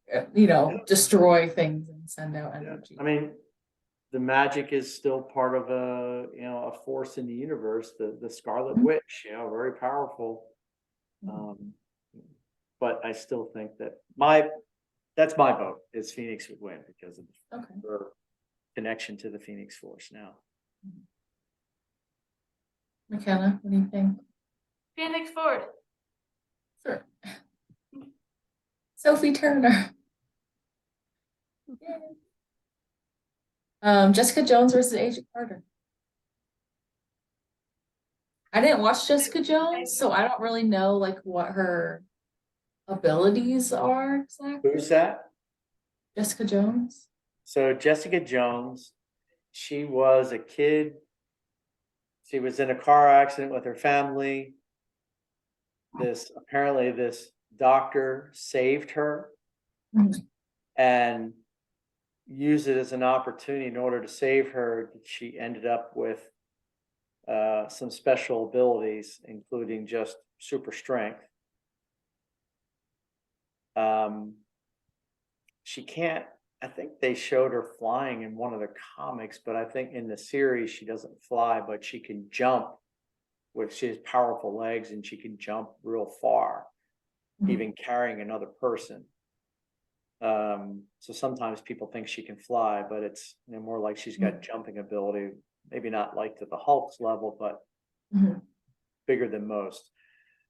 destroy things and send out Yeah. energy. I mean, the magic is still part of a force in the universe. The Scarlet Mhm. Witch, very powerful. Mhm. But I still think that that's my vote is Phoenix would win because of Okay. her connection to the Phoenix Force now. McKenna, what do you think? Phoenix Force. Sure. Sophie Turner. Yay. Jessica Jones versus Agent Carter. I didn't watch Jessica Jones, so I don't really know like what her abilities are exactly. Who's that? Jessica Jones. So Jessica Jones, she was a kid. She was in a car accident with her family. Apparently this doctor saved her Mhm. and used it as an opportunity in order to save her. She ended up with some special abilities, including just super strength. She can't, I think they showed her flying in one of the comics, but I think in the series she doesn't fly, but she can jump with she has powerful legs and she can jump real far, Mhm. even carrying another person. So sometimes people think she can fly, but it's more like she's got jumping ability, maybe not like to the Hulk's level, but Mhm. bigger than most.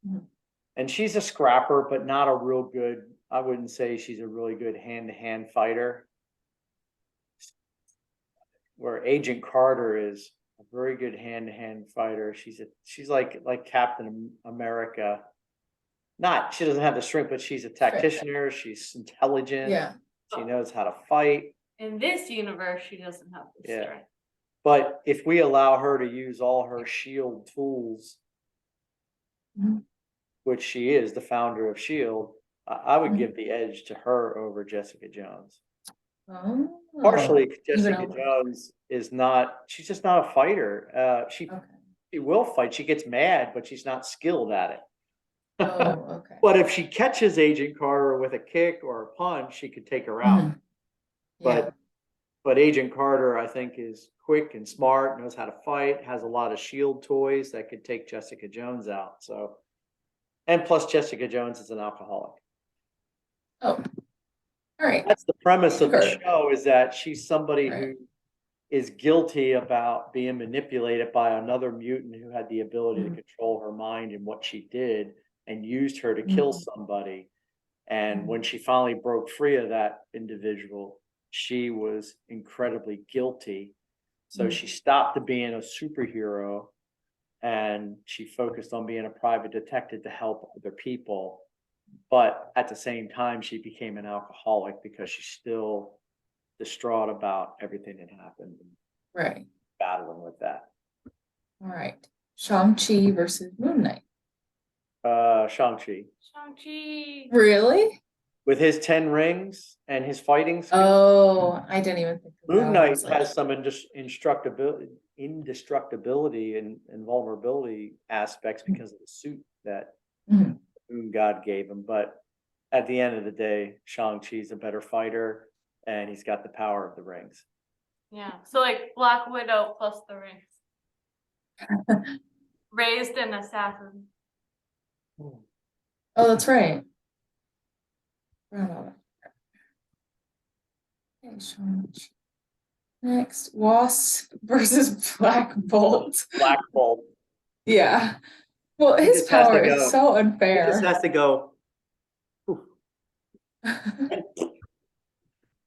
Mhm. And she's a scrapper, but not a real good, I wouldn't say she's a really good hand-to-hand fighter. Where Agent Carter is a very good hand-to-hand fighter. She's like Captain America. Not she doesn't have the strength, but she's a tactician. She's intelligent. Yeah. She knows how to fight. In this universe, she doesn't have the Yeah. strength. But if we allow her to use all her shield tools, Mhm. which she is the founder of Shield, I would Mhm. give the edge to her over Jessica Jones. Oh. Partially, Even Jessica over. Jones is not. She's just not a fighter. She Okay. will fight. She gets mad, but she's not skilled at it. Oh, okay. But if she catches Agent Carter with a kick or a punch, she could take her out. Mhm. Yeah. But Agent Carter, I think, is quick and smart, knows how to fight, has a lot of shield toys that could take Jessica Jones out. So, and plus Jessica Jones is an alcoholic. Oh. All right. That's the premise of the Sure. show, is that she's somebody Right. who is guilty about being manipulated by another mutant who had the ability to Mhm. control her mind and what she did and used her to kill Mhm. somebody. And Mhm. when she finally broke free of that individual, she was incredibly guilty. So Mhm. she stopped being a superhero and she focused on being a private detective to help other people. But at the same time, she became an alcoholic because she's still distraught about everything that happened and Right. battling with that. All right. Shang-Chi versus Moon Knight. Shang-Chi. Shang-Chi. Really? With his 10 rings and his fighting skills, Oh, I didn't even think of Moon that. I Knight was like, has some indestructibility and invulnerability aspects because of the suit that mhm. Moon God gave him. But at the end of the day, Shang-Chi's a better fighter and he's got the power of the rings. Yeah. So like Black Widow plus the rings. Raised an assassin. Oh, that's right. Forgot about that. Okay, Shang-Chi. Next, Wasp versus Black Bolt. Black Bolt. Yeah. Well, He his just has to power is go. so He just unfair. has to go.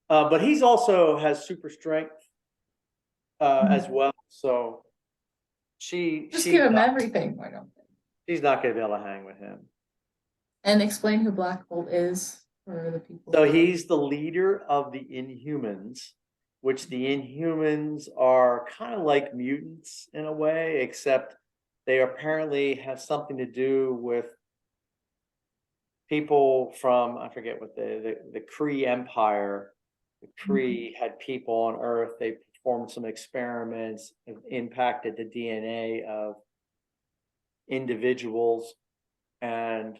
But he's also has super strength as well. So Just give him everything. Why don't they? she's not going to be able to hang with him. And explain who Black Bolt is for the people. So he's the leader of the Inhumans, which the Inhumans are kind of like mutants in a way, except they apparently have something to do with people from, I forget what the Kree Empire. The Kree had people on Earth. They performed some experiments, have impacted the DNA of individuals. And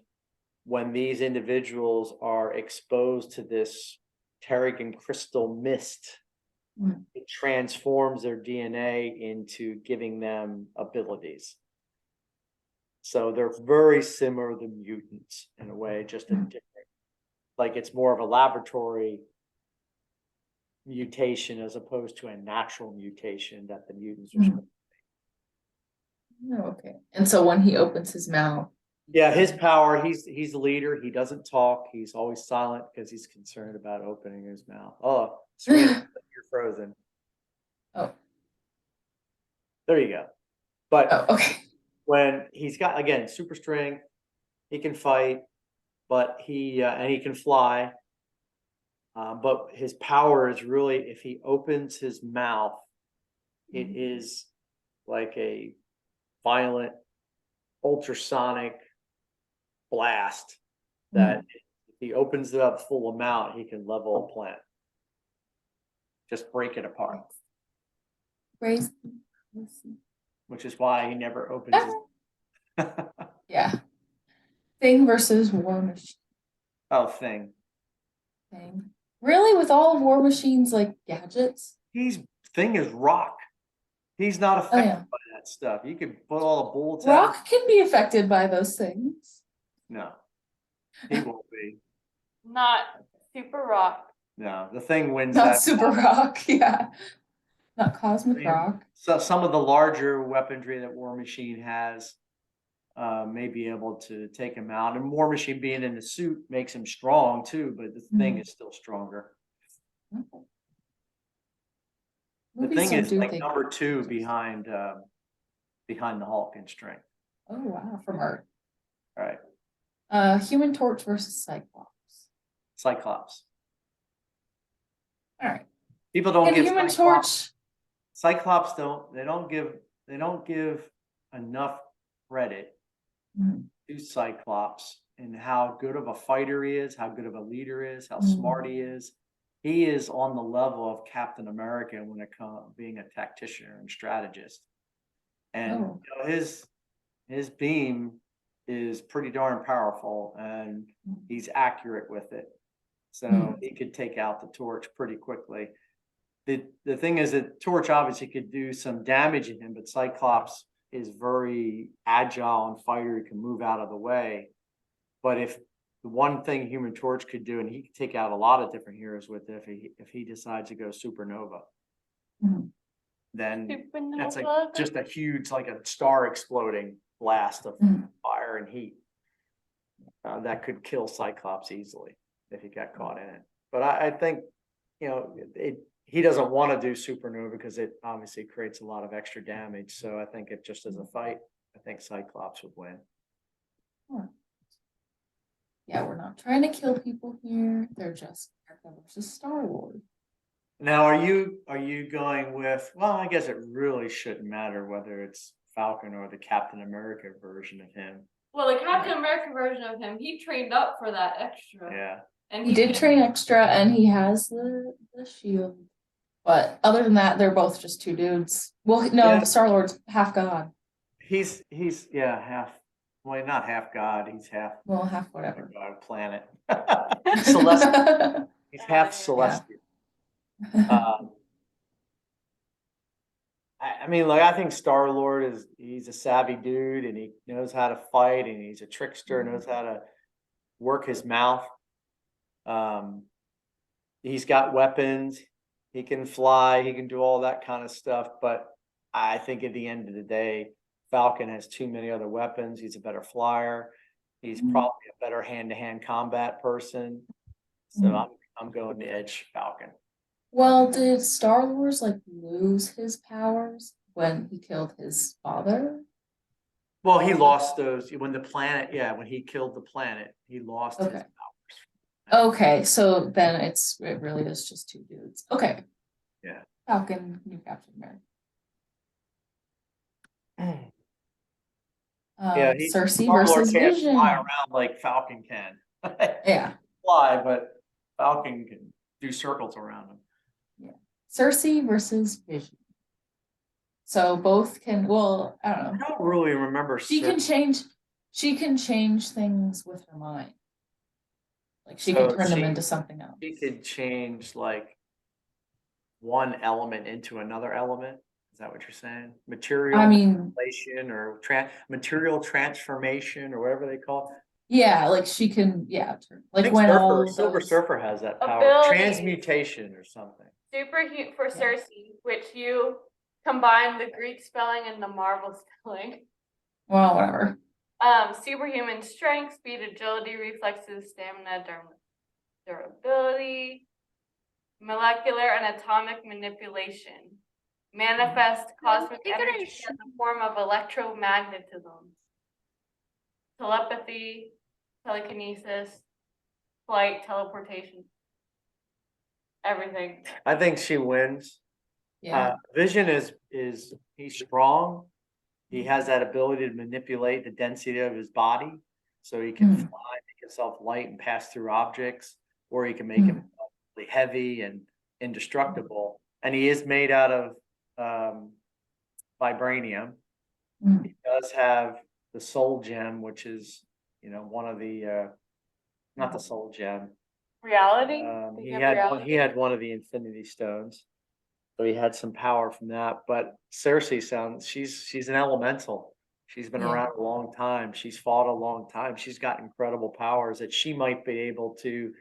when these individuals are exposed to this Terrigen crystal mist, it transforms their DNA into giving them abilities. So they're very similar to mutants in a way, just a different, like it's more of a laboratory mutation as opposed to a natural mutation that the mutants are supposed to. Oh, okay. And so when he opens his mouth. Yeah, his power, he's the leader. He doesn't talk. He's always silent because he's concerned about opening his mouth. Oh, Serena, you're frozen. Oh. There you go. But Oh, okay. when he's got, again, super strength, he can fight, but and he can fly. But his power is really, if he opens his mouth, it is like a violent ultrasonic blast that if he opens it up full amount, he can level a plant. Just break it apart. Raise. Which is why he never opens his. Yeah. Thing versus War Machine. Oh, Thing. Thing. Really, with all of War Machine's like gadgets? He's thing is rock. He's not Oh affected yeah. by that stuff. You could put all the bullets out. Rock can be affected by those things. No, he won't be. Not super rock. No, the thing wins Not that Super battle. Rock, yeah. Not Cosmic Rock. So some of the larger weaponry that War Machine has may be able to take him out. And War Machine being in the suit makes him strong too, but the thing is still stronger. Okay. The Movies thing don't is do like things. number 2 behind the Hulk in strength. Oh wow, from Earth. All right. Human Torch versus Cyclops. Cyclops. All right. People don't Can give Human Cyclops. Torch? Cyclops they don't give enough credit to Cyclops and how good of a fighter he is, how good of a leader is, how smart he is. He is on the level of Captain America when it comes being a tactician and strategist. And Oh. you know, his beam is pretty darn powerful and he's accurate with it. So he could take out the Torch pretty quickly. The thing is that Torch obviously could do some damage in him, but Cyclops is very agile and fighter. He can move out of the way. But if the one thing Human Torch could do, and he could take out a lot of different heroes with it, if he decides to go supernova, then that's Supernova. just a huge, like a star exploding blast of fire and heat. That could kill Cyclops easily if he got caught in it. But I think, you know, he doesn't want to do supernova because it obviously creates a lot of extra damage. So I think if just as a fight, I think Cyclops would win. Yeah, we're not trying to kill people here. They're just America versus Star-Lord. Now, are you going with? Well, I guess it really shouldn't matter whether it's Falcon or the Captain America version of him. Well, the Captain America version of him, he trained up for that extra. Yeah. And He did train extra, and he has the shield. But other than that, they're both just two dudes. Well, no, Yeah. Star-Lord's half god. He's half. Well, not half god. He's half. Well, half whatever. God, planet. Celestial. He's half celestial. I mean, like I think Star-Lord he's a savvy dude and he knows how to fight and he's a trickster, knows how to work his mouth. He's got weapons, he can fly, he can do all that kind of stuff. But I think at the end of the day, Falcon has too many other weapons. He's a better flyer. He's probably a better hand-to-hand combat person. So I'm going to edge Falcon. Well, did Star-Lord like lose his powers when he killed his father? Well, he lost those when when he killed the planet, he lost his powers. Okay, so then it really is just two dudes. Okay. Yeah. Falcon, new Captain America. Yeah, Cersei Star-Lord versus can't Vision. fly around like Falcon can. Yeah. Fly, but Falcon can do circles around him. Yeah. Cersei versus Vision. So both can. Well, I don't know. I don't really remember. She can change things with her mind. Like she So can turn them into something else. She could change like one element into another element. Is that what you're saying? Material manipulation or material transformation or whatever they call it. Yeah, like she can. Yeah, I think when Silver Surfer has that power. Ability. Transmutation or something. Superhuman for Cersei, which you combine the Greek spelling and the Marvel spelling. Well, whatever. Superhuman strength, speed, agility, reflexes, stamina, durability, molecular and atomic manipulation, manifest cosmic energy in the form of electromagnetism, telepathy, telekinesis, flight, teleportation, everything. I think she wins. Yeah. Vision he's strong. He has that ability to manipulate the density of his body, so he can fly, make himself light and pass through objects, or he can make himself really heavy and indestructible. And he is made out of vibranium. He does have the soul gem, which is one of the not the soul gem. Reality? He They have had reality? one of the Infinity Stones, so he had some power from that. But Cersei she's an elemental. She's been Yeah. around a long time. She's fought a long time. She's got incredible powers that she might be able to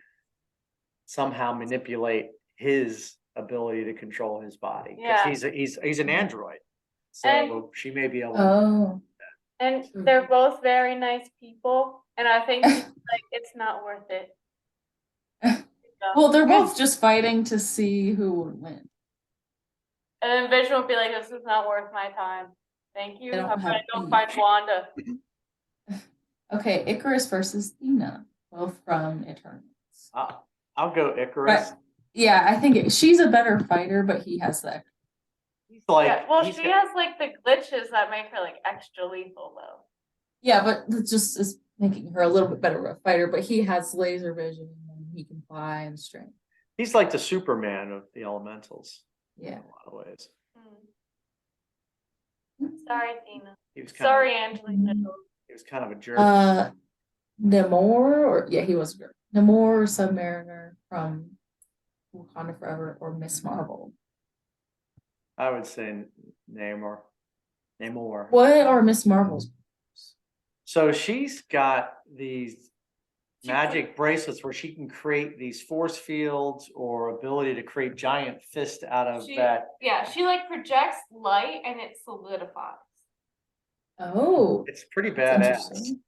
somehow manipulate his ability to control his body because Yeah. he's an android. So And- she may be able. Oh, And True. they're both very nice people, and I think she's like, it's not worth it. So- well, they're both just fighting to see who would win. And then Vision would be like, this is not worth my time. Thank you. They don't I'm gonna have go beef. find Wanda. Okay, Icarus versus Athena, both from Eternals. I'll go Icarus. But yeah, I think she's a better fighter, but he has the. He's like, Yeah, well, he's she got- has like the glitches that make her like extra lethal though. Yeah, but it just is making her a little bit better of a fighter. But he has laser vision and he can fly and strength. he's like the Superman of the elementals in Yeah. a lot of ways. Sorry, Tina. He was kind Sorry, of Angelina. he was kind of a jerk. Namor, or yeah, he was good. Namor, Submariner from Wakanda Forever, or Miss Marvel. I would say Namor. Namor. What are Miss Marvel's? So she's got these She magic bracelets where she can create these force fields or ability to create giant fist out of that. Yeah, she like projects light and it solidifies. Oh, It's pretty that's badass. interesting.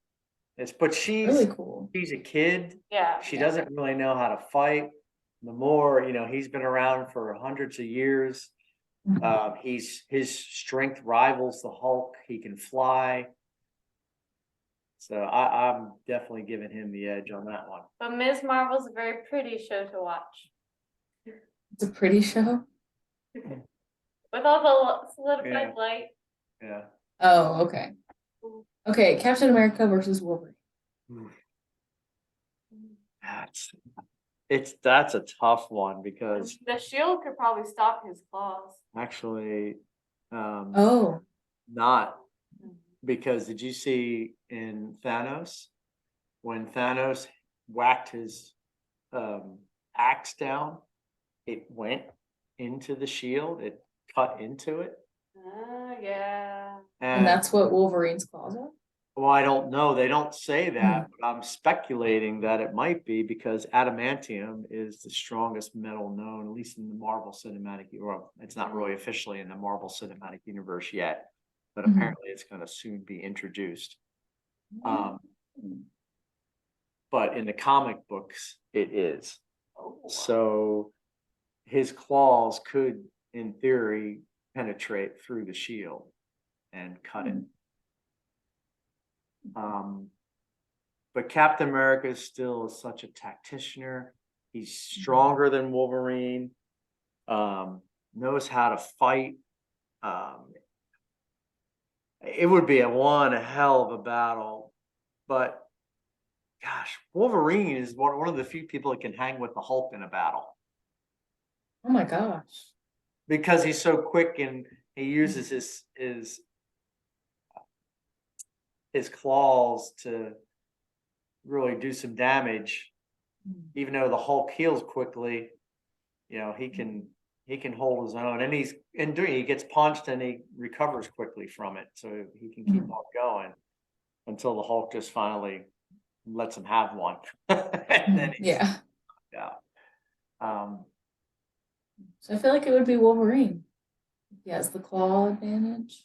But she's Really cool. she's a kid. Yeah. She Yeah. doesn't really know how to fight. Namor, he's been around for hundreds of years. Mhm. His strength rivals the Hulk. He can fly. So I'm definitely giving him the edge on that one. But Ms. Marvel's a very pretty show to watch. It's a pretty show. With all the solidified Yeah. light. Yeah. Oh, okay. Okay, Captain America versus Wolverine. That's a tough one because The shield could probably stop his claws. actually, Oh, not because did you see in Thanos when Thanos whacked his axe down, it went into the shield, it cut into it. Yeah. and that's what Wolverine's claws are? Well, I don't know. They don't say that, but I'm speculating that it might be because adamantium is the strongest metal known, at least in the Marvel Cinematic Universe. It's not really officially in the Marvel Cinematic Universe yet, but Mhm. apparently it's going to soon be introduced. But in the comic books, it is. So his claws could, in theory, penetrate through the shield and cut it. But Captain America still is such a tacticianer. He's stronger than Wolverine. Knows how to fight. It would be one hell of a battle, but gosh, Wolverine is one of the few people that can hang with the Hulk in a battle Oh my gosh. because he's so quick and he uses his claws to really do some damage. Even though the Hulk heals quickly, he can hold his own, and he gets punched and he recovers quickly from it, so he can keep on going until the Hulk just finally lets him have one. And then Yeah. yeah. So I feel like it would be Wolverine. He has the claw advantage.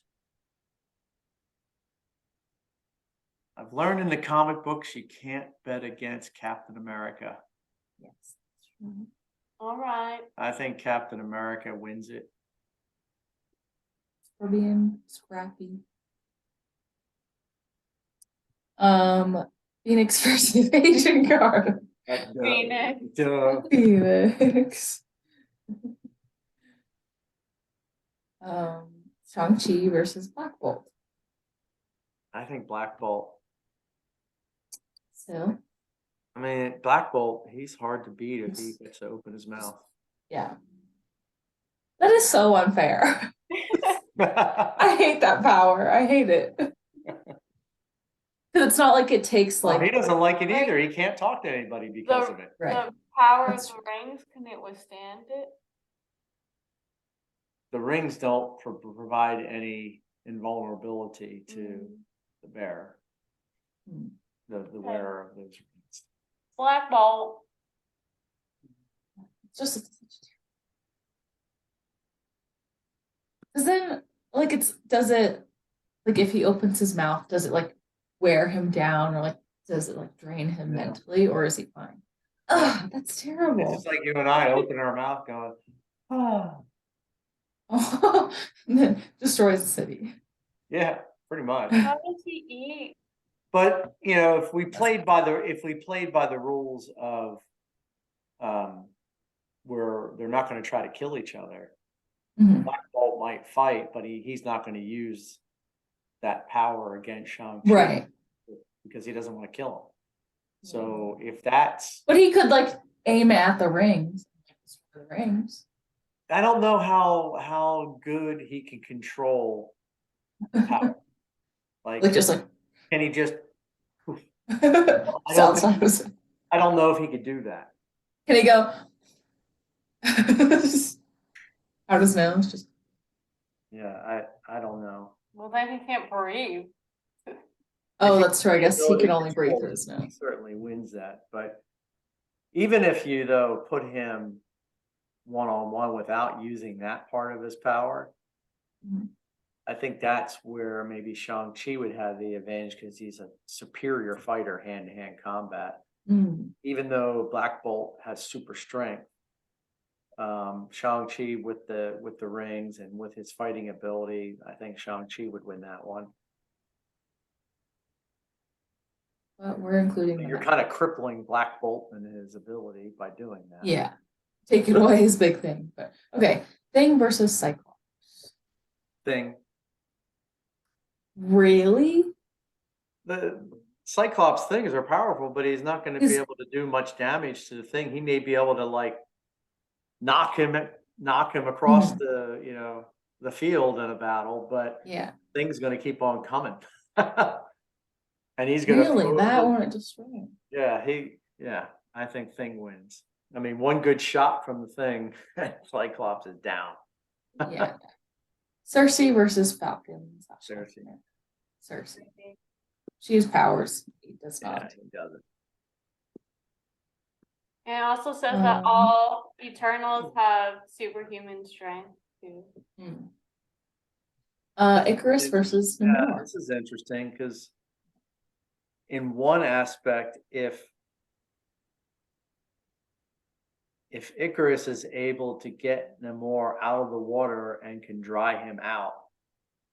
I've learned in the comic books you can't bet against Captain America. Yes. That's true. All right. I think Captain America wins it. For being scrappy. Phoenix versus Agent Carter. Phoenix. Duh. Phoenix. Shang-Chi versus Black Bolt. I think Black Bolt. So, I mean, Black Bolt, he's hard to beat if he gets to open his mouth. yeah. That is so unfair. I hate that power. I hate it. Because it's not like it takes Well, like he doesn't like it either. He can't talk to anybody because of it. right. The power of That's the rings, can it withstand it? The rings don't provide any invulnerability to the bear, Hmm. the wearer of those rings. Black Bolt. It's just because then like does it like if he opens his mouth, does it like wear him down or like does it like drain him No. mentally or is he fine? No. Ugh, that's It's terrible. just like you and I open our mouth going, ah, And then destroys the city. yeah, pretty much. How does he eat? But you know, if we played by the rules of where they're not going to try to kill each other, Mhm. Black Bolt might fight, but he's not going to use that power against Shang-Chi Right. because he doesn't want to kill him. So if that's, But he could like aim at the rings. The rings. I don't know how good he can control the power. Like Like, just like can he just? sounds. I don't know if he could do that. Can he go out his nose? Just Yeah, I don't know. Well, then he can't breathe. oh, If he that's true. I has the guess he ability can to only breathe control through it, his he nose. certainly wins that. But even if you though put him one-on-one without using that part of his power, Mhm. I think that's where maybe Shang-Chi would have the advantage because he's a superior fighter hand-to-hand combat. Mm. Even though Black Bolt has super strength, Shang-Chi with the rings and with his fighting ability, I think Shang-Chi would win that one. But we're including You're that. kind of crippling Black Bolt and his ability by doing that. Yeah. Take it away is big thing. But okay. Thing versus Cyclops. Thing. Really? The Cyclops things are powerful, but he's not going to be able to do much damage to the thing. He may be able to like knock him across the field in a battle, but Yeah. Thing's going to keep on coming. And he's going to Really? throw That won't destroy him. yeah, I think Thing wins. I mean, one good shot from the Thing, Cyclops is down. Yeah. Cersei versus Falcon. Cersei. She has powers. He does Yeah, not. he doesn't. And it also says that all Eternals have superhuman strength too. Icarus versus Namor. This is interesting because in one aspect, if Icarus is able to get Namor out of the water and can dry him out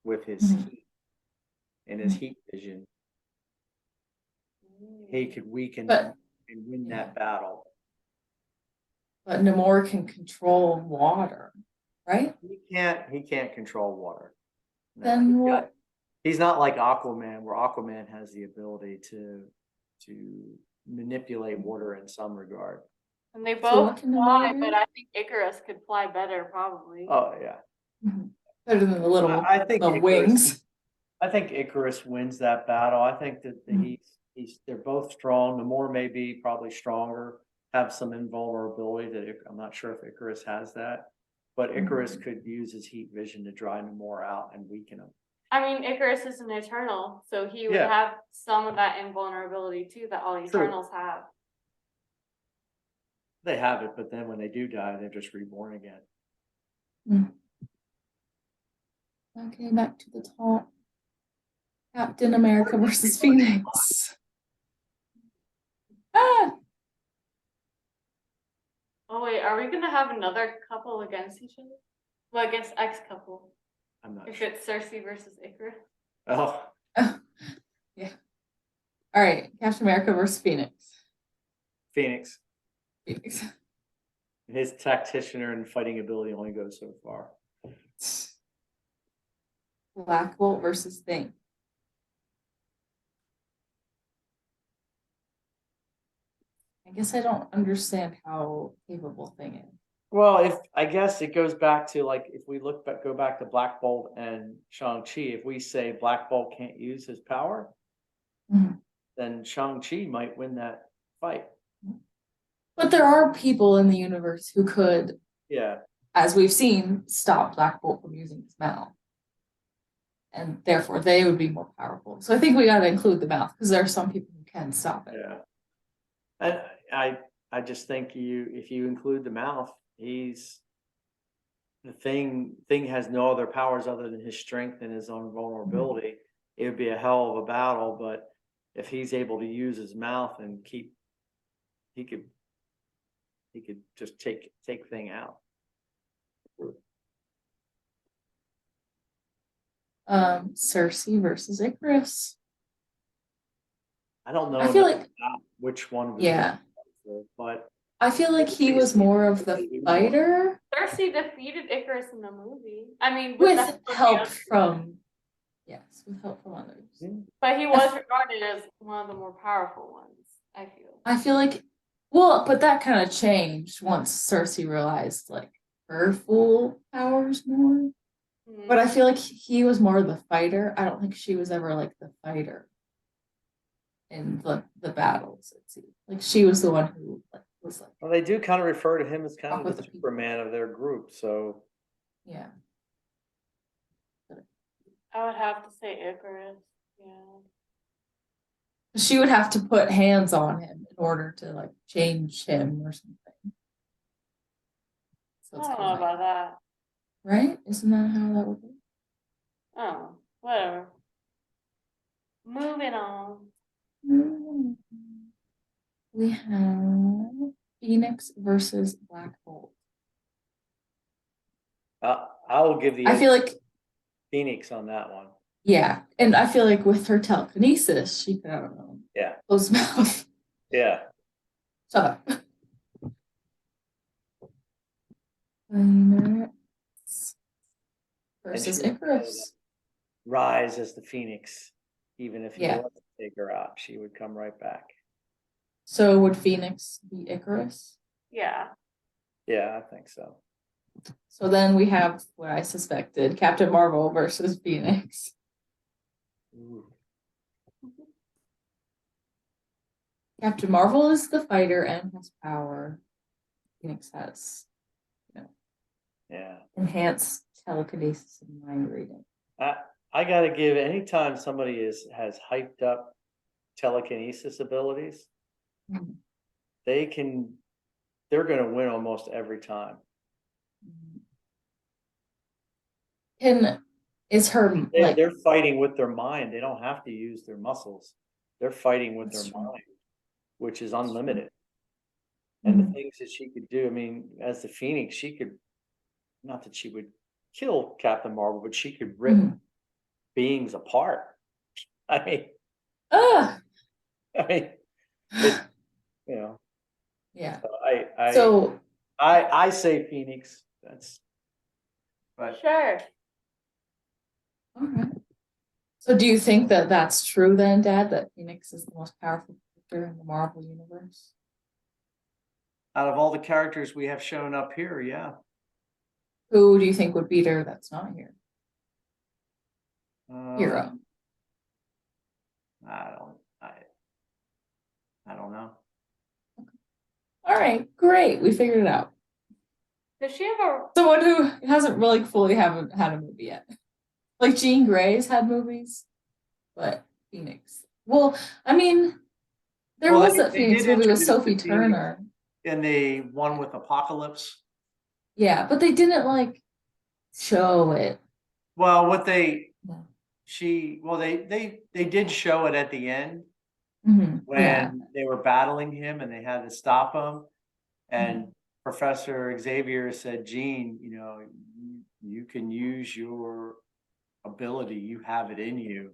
with his heat and his heat vision, he could weaken them and win that battle. But Namor can control water, right? He can't control water. No, Then what? He's not like Aquaman, where Aquaman has the ability to manipulate water in some regard. And they So both what can fly, Namor but do? I think Icarus could fly better, probably. Oh yeah. Better than the little I think the wings. I think Icarus wins that battle. I think that they're both strong. Namor may be probably stronger, have some invulnerability that I'm not sure if Icarus has that, but Icarus could use his heat vision to dry Namor out and weaken him. I mean, Icarus is an Eternal, so he would have some of that invulnerability too that all Eternals have. They have it, but then when they do die, they're just reborn again. Okay, back to the top. Captain America versus Phoenix. Ah! Oh wait, are we gonna have another couple against each other? Well, against X couple. I'm not If sure. it's Cersei versus Icarus. Oh. Yeah. All right, Captain America versus Phoenix. Phoenix. Phoenix. His tacticianer and fighting ability only goes so far. Black Bolt versus Thing. I guess I don't understand how capable Thing is. Well, I guess it goes back to like if we go back to Black Bolt and Shang-Chi, if we say Black Bolt can't use his power, then Shang-Chi might win that fight. But there are people in the universe who could, Yeah, as we've seen, stop Black Bolt from using his mouth. And therefore they would be more powerful. So I think we gotta include the mouth because there are some people who can stop it. yeah. And I just think if you include the mouth, he's the thing has no other powers other than his strength and his own vulnerability. It would be a hell of a battle, but if he's able to use his mouth and he could just take thing out. Cersei versus Icarus. I don't know I feel enough like, about which one was yeah, better, but I feel like he was more of the fighter Cersei defeated Icarus in the movie. I mean, with the help of the help others. from, yes, with help from others. But he was regarded as one of the more powerful ones, I feel. I feel like, well, but that kind of changed once Cersei realized like her full powers more. But I feel like he was more the fighter. I don't think she was ever like the fighter in the battles. It seemed like she was the one who like was like, well, they do kind of refer to him as kind Talk of with the the people. Superman of their group. So yeah. I would have to say Icarus. Yeah. She would have to put hands on him in order to like change him or something. So I it's don't kind know of like, about that. right? Isn't that how that would be? Oh, whatever. Moving on. We have Phoenix versus Black Bolt. I will give the I edge feel to like, Phoenix on that one. yeah, and I feel like with her telekinesis, she could, I don't know, Yeah, close mouth. yeah. Shut up. Phoenix And versus she would Icarus. rise as the Phoenix, even if he Yeah. was to take her out, she would come right back. So would Phoenix be Icarus? Yeah. Yeah, I think so. So then we have what I suspected, Captain Marvel versus Phoenix. Ooh. Captain Marvel is the fighter and has power. Phoenix has, Yeah. enhanced telekinesis and mind reading. I gotta give anytime somebody has hyped up telekinesis abilities, Mhm. they're gonna win almost every time. Is her like They're fighting with their mind. They don't have to use their muscles. They're fighting with That's their true. mind, which is That's true. unlimited. And the Mhm. things that she could do, I mean, as the Phoenix, she could, not that she would kill Captain Marvel, but she could rip Mhm. beings apart. I mean, Ah, I mean, it, you know, yeah. so So I say Phoenix. That's, but Sure. all right. So do you think that that's true then, Dad? That Phoenix is the most powerful character in the Marvel universe? out of all the characters we have shown up here, yeah. Who do you think would beat her? That's not here. Hero. I don't know. All right, great. We figured it out. Does she have a Someone who hasn't really fully haven't had a movie yet. Like Jean Grey's had movies, but Phoenix. Well, I mean, there Well, was that they Phoenix did movie with introduce Sophie the Phoenix Turner. in the one with Apocalypse. Yeah, but they didn't like show it. Well, Yeah. they did show it at the end Mhm. when Yeah. they were battling him and they had to stop him. And Mhm. Professor Xavier said, Gene, you can use your ability. You have it in you.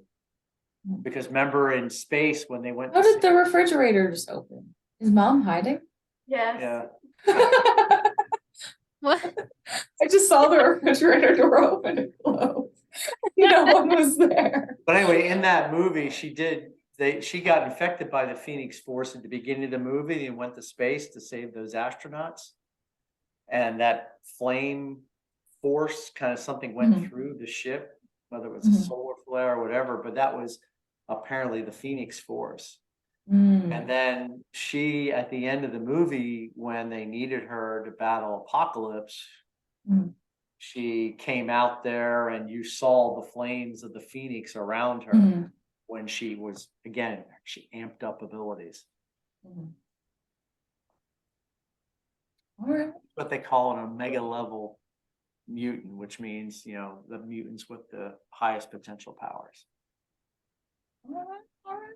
Mhm. Because remember in space when they went How to did the refrigerator just open? Is Mom hiding? yes? yeah. What? I just saw the refrigerator door open and close. No one was there. But anyway, in that movie, she got infected by the Phoenix Force at the beginning of the movie and went to space to save those astronauts. And that flame force kind of something went Mhm. through the ship, whether it was a Mhm. solar flare or whatever, but that was apparently the Phoenix Force. And then she, at the end of the movie, when they needed her to battle Apocalypse, she came out there and you saw the flames of the Phoenix around her when she was, again, she amped up abilities. All right. What they call an omega level mutant, which means, you know, the mutants with the highest potential powers. All right. All right.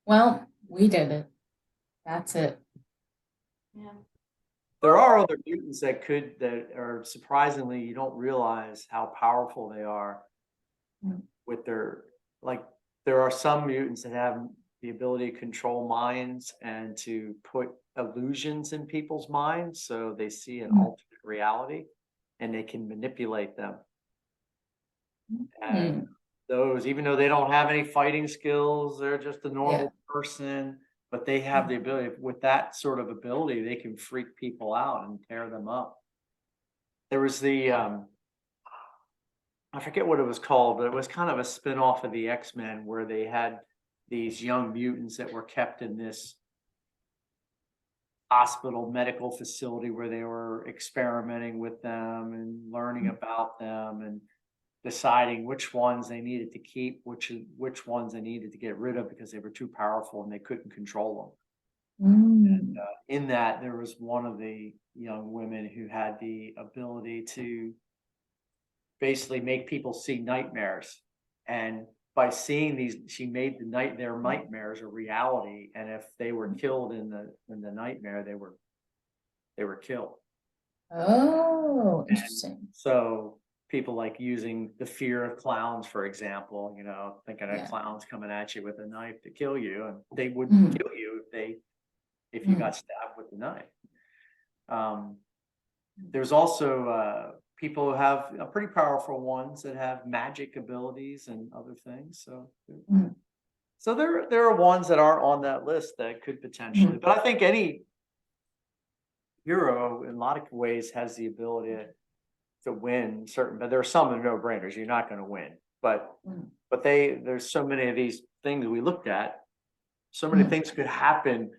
Well, we did it. That's it. Yeah. There are other mutants that are surprisingly, you don't realize how powerful they are with their, like, there are some mutants that have the ability to control minds and to put illusions in people's minds so they see an alternate reality and they can manipulate them. And those, even though they don't have any fighting skills, they're just a normal person, but they have the ability, with that sort of ability, they can freak people out and tear them up. There was the, I forget what it was called, but it was kind of a spin-off of the X-Men where they had these young mutants that were kept in this hospital medical facility where they were experimenting with them and learning about them and deciding which ones they needed to keep, which ones they needed to get rid of because they were too powerful and they couldn't control them. And in that, there was one of the young women who had the ability to basically make people see nightmares. And by seeing these, she made their nightmares a reality. And if they were killed in the nightmare, they were killed. Oh, interesting. And so people like using the fear of clowns, for example, you know, thinking of clowns coming at you with a knife to kill you, and they wouldn't kill you if you got stabbed with the knife. There's also people who have pretty powerful ones that have magic abilities and other things. So there are ones that aren't on that list that could potentially, but I think any hero in a lot of ways has the ability to win certain, but there are some that are no-brainers. You're not going to win, but there's so many of these things we looked at. So many things could happen.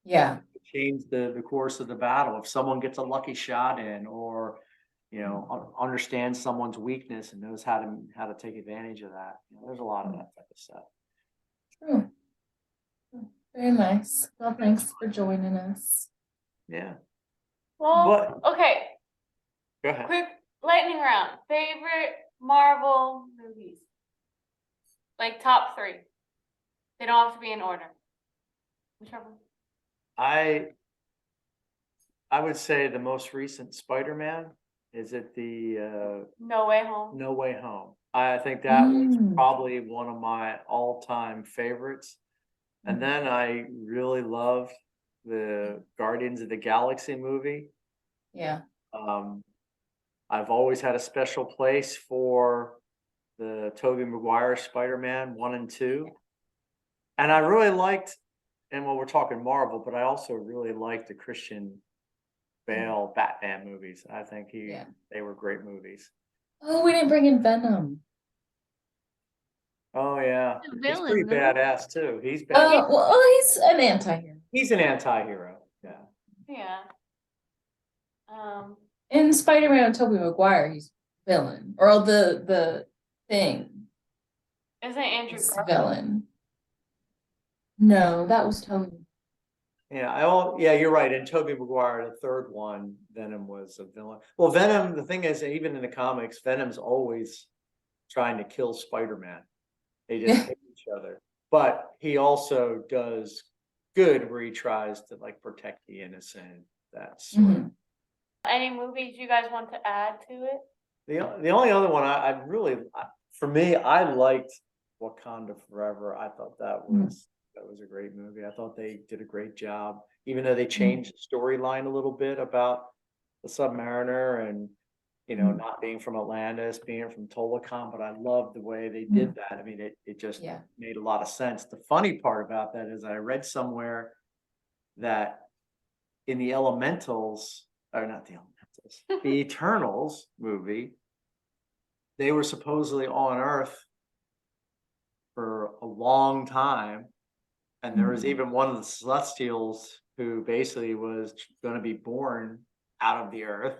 Yeah. Change the course of the battle. If someone gets a lucky shot in, or you know, understands someone's weakness and knows how to take advantage of that. You know, there's a lot of that type of stuff. True. Very nice. Well, thanks for joining us. Yeah. Well, okay. Go ahead. Quick lightning round. Favorite Marvel movies? Like top 3. They don't have to be in order. Whichever. I would say the most recent Spider-Man. Is it the No Way Home? No Way Home. I think that was probably one of my all-time favorites. And then I really loved the Guardians of the Galaxy movie. Yeah. I've always had a special place for the Tobey Maguire Spider-Man 1 and 2. And I really liked, and well, we're talking Marvel, but I also really liked the Christian Bale Batman movies. I think they were great movies. Oh, we didn't bring in Venom. Oh yeah, he's villain, pretty though. badass too. He's Oh, well, he's an anti-hero. He's an anti-hero. Yeah. Yeah. In Spider-Man with Tobey Maguire, he's villain, or the thing. Isn't Andrew Is Garfield? villain? No, that was Tobey. Yeah, you're right. And Tobey Maguire, the third one, Venom was a villain. Well, Venom, the thing is, even in the comics, Venom's always trying to kill Spider-Man. They just hate each other. But he also does good where he tries to like protect the innocent. That's Any movies you guys want to add to it? the only other one I really, for me, I liked Wakanda Forever. I thought that was a great movie. I thought they did a great job, even though they changed the storyline a little bit about the Submariner and, you know, not being from Atlantis, being from Tolokon, but I loved the way they did that. I mean, it just made a lot of sense. The funny part about that is I read somewhere that in the Elementals, or not the Elementals, the Eternals movie, they were supposedly on Earth for a long time. And there was Mhm. even one of the Celestials who basically was going to be born out of the earth,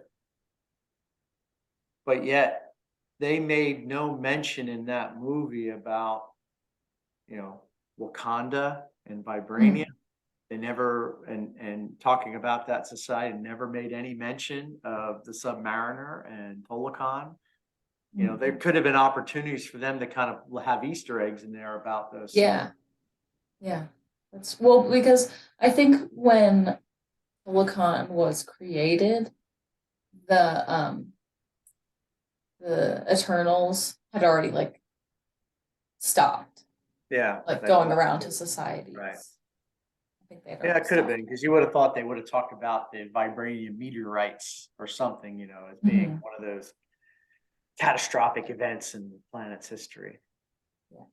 but yet they made no mention in that movie about, you know, Wakanda and vibranium. Mhm. They never, and talking about that society, never made any mention of the Submariner and Tolakan. You know, there Mhm. could have been opportunities for them to kind of have Easter eggs in there about those. Yeah. Yeah. That's well, because I think when Silicon was created, the the Eternals had already like stopped, Yeah, like that going was around to right. societies. I think they had Yeah, already it could have stopped. been because you would have thought they would have talked about the vibranium meteorites or something, you know, as being Mhm. one of those catastrophic events in the planet's history. Yeah,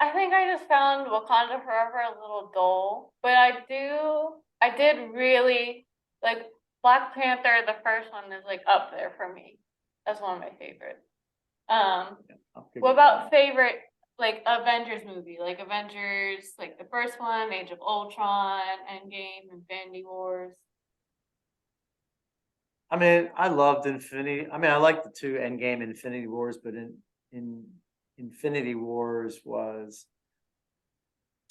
I think I just found Wakanda Forever a little dull, but I did really like Black Panther, the first one is like up there for me. That's one of my favorites. I'll give What you about favorite like Avengers movie? Like Avengers, like the first one, Age of Ultron, Endgame, Infinity Wars. I mean, I loved Infinity. I mean, I liked the two Endgame and Infinity Wars, but in Infinity Wars was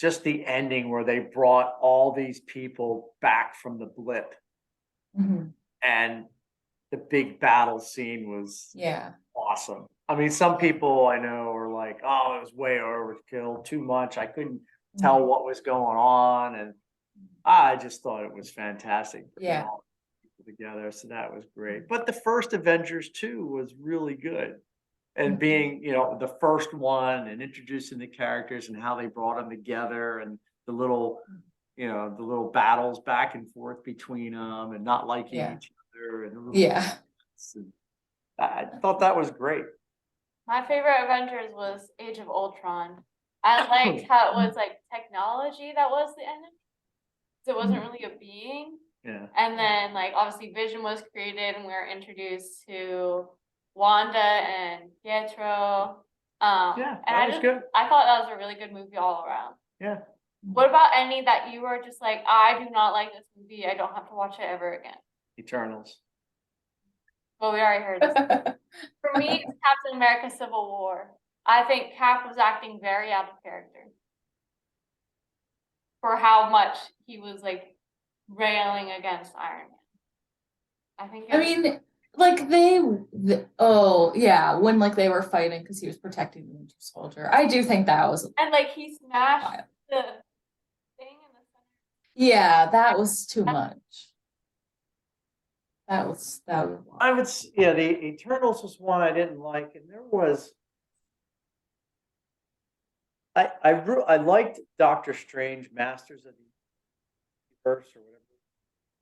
just the ending where they brought all these people back from the blip, Mhm. and the big battle scene was Yeah. awesome. I mean, some Yeah. people I know are like, "Oh, it was way overkill, too much. I couldn't tell Mhm. what was going on," and I just thought it was fantastic bringing Yeah. all the people together. So that was great. But the first Avengers too was really good. And Mhm. being, you know, the first one and introducing the characters and how they brought them together and the little, you know, the little battles back and forth between them and not liking Yeah. each other and the little Yeah. and I thought that was great. My favorite Avengers was Age of Ultron. I liked how it was like technology that was the enemy. So it wasn't Mhm. really a being. Yeah. And then like obviously Vision was created and we were introduced to Wanda and Pietro. Yeah, And that was good. I thought that was a really good movie all around. Yeah. What about any that you were just like, I do not like this movie, I don't have to watch it ever again? Eternals. Well, we already heard this. For me, it's Captain America Civil War. I think Cap was acting very out of character for how much he was like railing against Iron Man. I think it I was, mean, like oh yeah, when like they were fighting because he was protecting the Winter Soldier. I do think that was and like he smashed wild. the thing in the Yeah, that was too much. That was I wild. would, yeah, the Eternals was one I didn't like, and there was, I liked Doctor Strange, Masters of the Universe or whatever.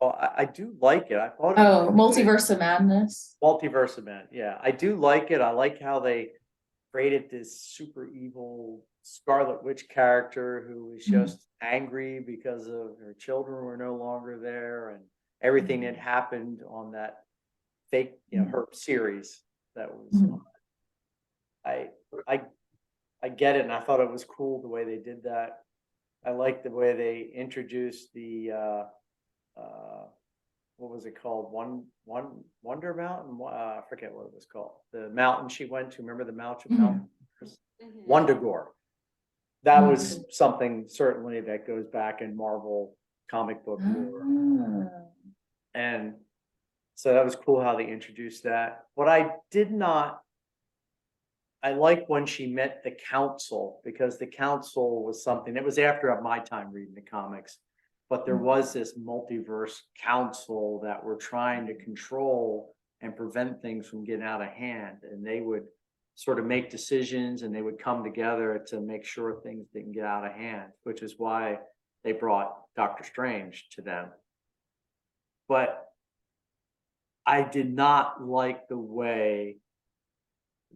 Well, I do like it. I thought it was Oh, good. Multiverse of Madness. Multiverse event. Yeah, I do like it. I like how they created this super evil Scarlet Witch character who was Mhm. just angry because of her children were no longer there and everything that happened on that fake, you know, Mhm. her series that was. Mhm. I I I get it, and I thought it was cool the way they did that. I like the way they introduced the uh, what was it called? Wonder Mountain. I forget what it was called. The mountain she went to. Remember the mountain? Mhm. Mhm. Wondagore. That was Mhm. something certainly that goes back in Marvel comic book lore, Ah. and so that was cool how they introduced that. What I did not, I like when she met the council because the council was something. It was after my time reading the comics, but there was this multiverse council that were trying to control and prevent things from getting out of hand, and they would sort of make decisions and they would come together to make sure things didn't get out of hand, which is why they brought Doctor Strange to them. But I did not like the way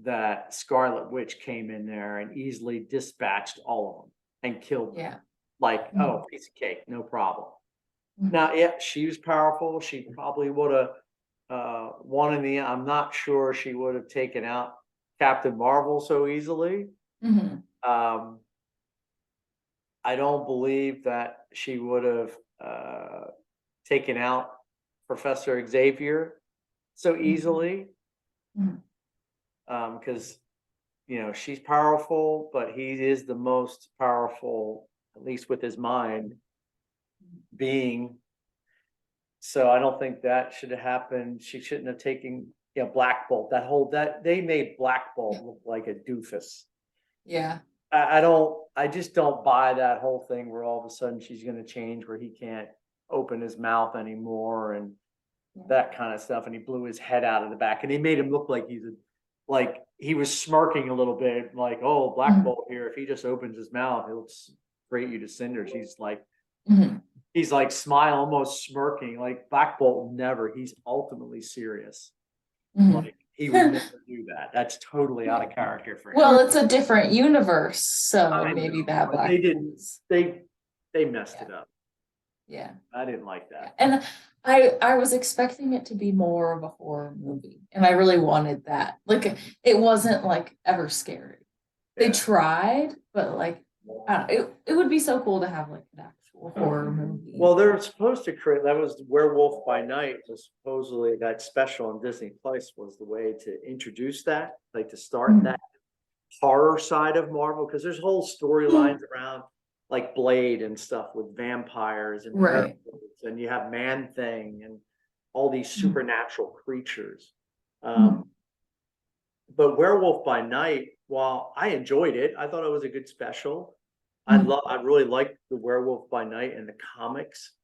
that Scarlet Witch came in there and easily dispatched all of them and killed them. Yeah. Like, Mhm. oh, piece of cake, no problem. Mhm. Now, yeah, she was powerful. She probably would have won in the. I'm not sure she would have taken out Captain Marvel so easily. Mhm. Um, I don't believe that she would have taken out Professor Xavier so easily. Mhm. Because she's powerful, but he is the most powerful, at least with his mind, being. So I don't think that should have happened. She shouldn't have taken, Black Bolt. That they made Black Bolt look like a doofus. Yeah. I just don't buy that whole thing where all of a sudden she's going to change where he can't open his mouth anymore and that kind of stuff. And he blew his head out of the back and he made him look like like he was smirking a little bit, like, oh, Black Bolt here. If he just opens his mouth, he'll spray you to cinders. Mhm. He's like smile, almost smirking. Like Black Bolt never. He's ultimately serious. Mhm. Like he would never do that. That's totally out of character for him. Well, it's a different universe, so I maybe know, that but Black they didn't. Bolt's- They messed it up. Yeah. I didn't like that. And I was expecting it to be more of a horror movie, and I really wanted that. Like it wasn't like ever scary. They Yeah. tried, but like I don't know, it would be so cool to have like an actual horror movie. Well, they're supposed to create, that was Werewolf by Night, was supposedly that special on Disney Plus was the way to introduce that, like to start Mhm. that horror side of Marvel, because there's whole storylines around like Blade and stuff with vampires and Right. werewolves, and you have Man Thing and all these supernatural creatures. Mhm. But Werewolf by Night, while I enjoyed it, I thought it was a good special. I really liked the Werewolf by Night in the comics,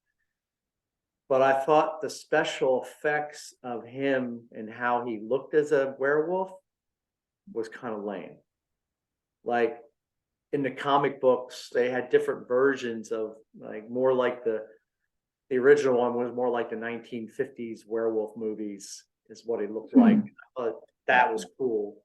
but I thought the special effects of him and how he looked as a werewolf was kind of lame. Like in the comic books, they had different versions of like more like the original one was more like the 1950s werewolf movies is what he looked like. I thought that was cool.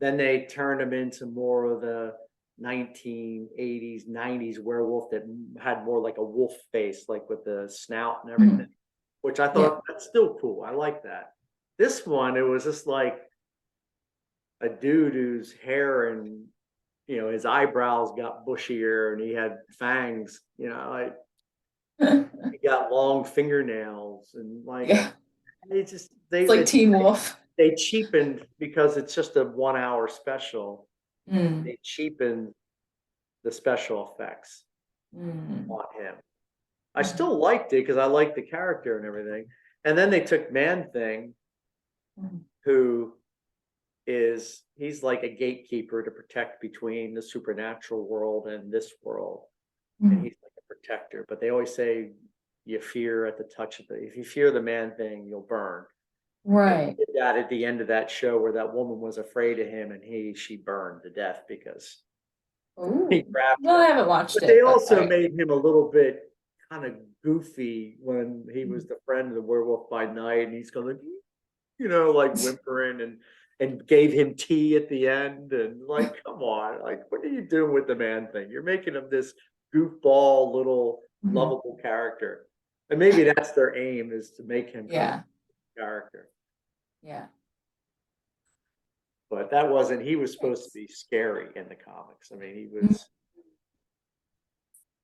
Then they turned him into more of the 1980s, 90s werewolf that had more like a wolf face, like with the snout and everything, which I thought that's still cool. I like that. This one, it was just like a dude whose hair and his eyebrows got bushier and he had fangs, like he got long fingernails and like Yeah. it's It's like Teen Wolf. they cheapened because it's just a 1 hour special. Mm. They cheapened the special effects Mm. on him. I still liked it because I liked the character and everything. And then they took Man Thing, who he's like a gatekeeper to protect between the supernatural world and this world. And he's like a protector. But they always say you fear at the touch of if you fear the Man Thing, you'll burn. Right. Did that at the end of that show where that woman was afraid of him and she burned to death because he grabbed her. Well, I haven't watched But it. they also made him a little bit kind of goofy when he was the friend of the Werewolf by Night, and he's going, like whimpering and gave him tea at the end, and like, come on, like, what are you doing with the Man Thing? You're making him this goofball little lovable character, and maybe that's their aim is to make him kind of a character. Yeah. But that wasn't. He was supposed to be scary in the comics. I mean, he was.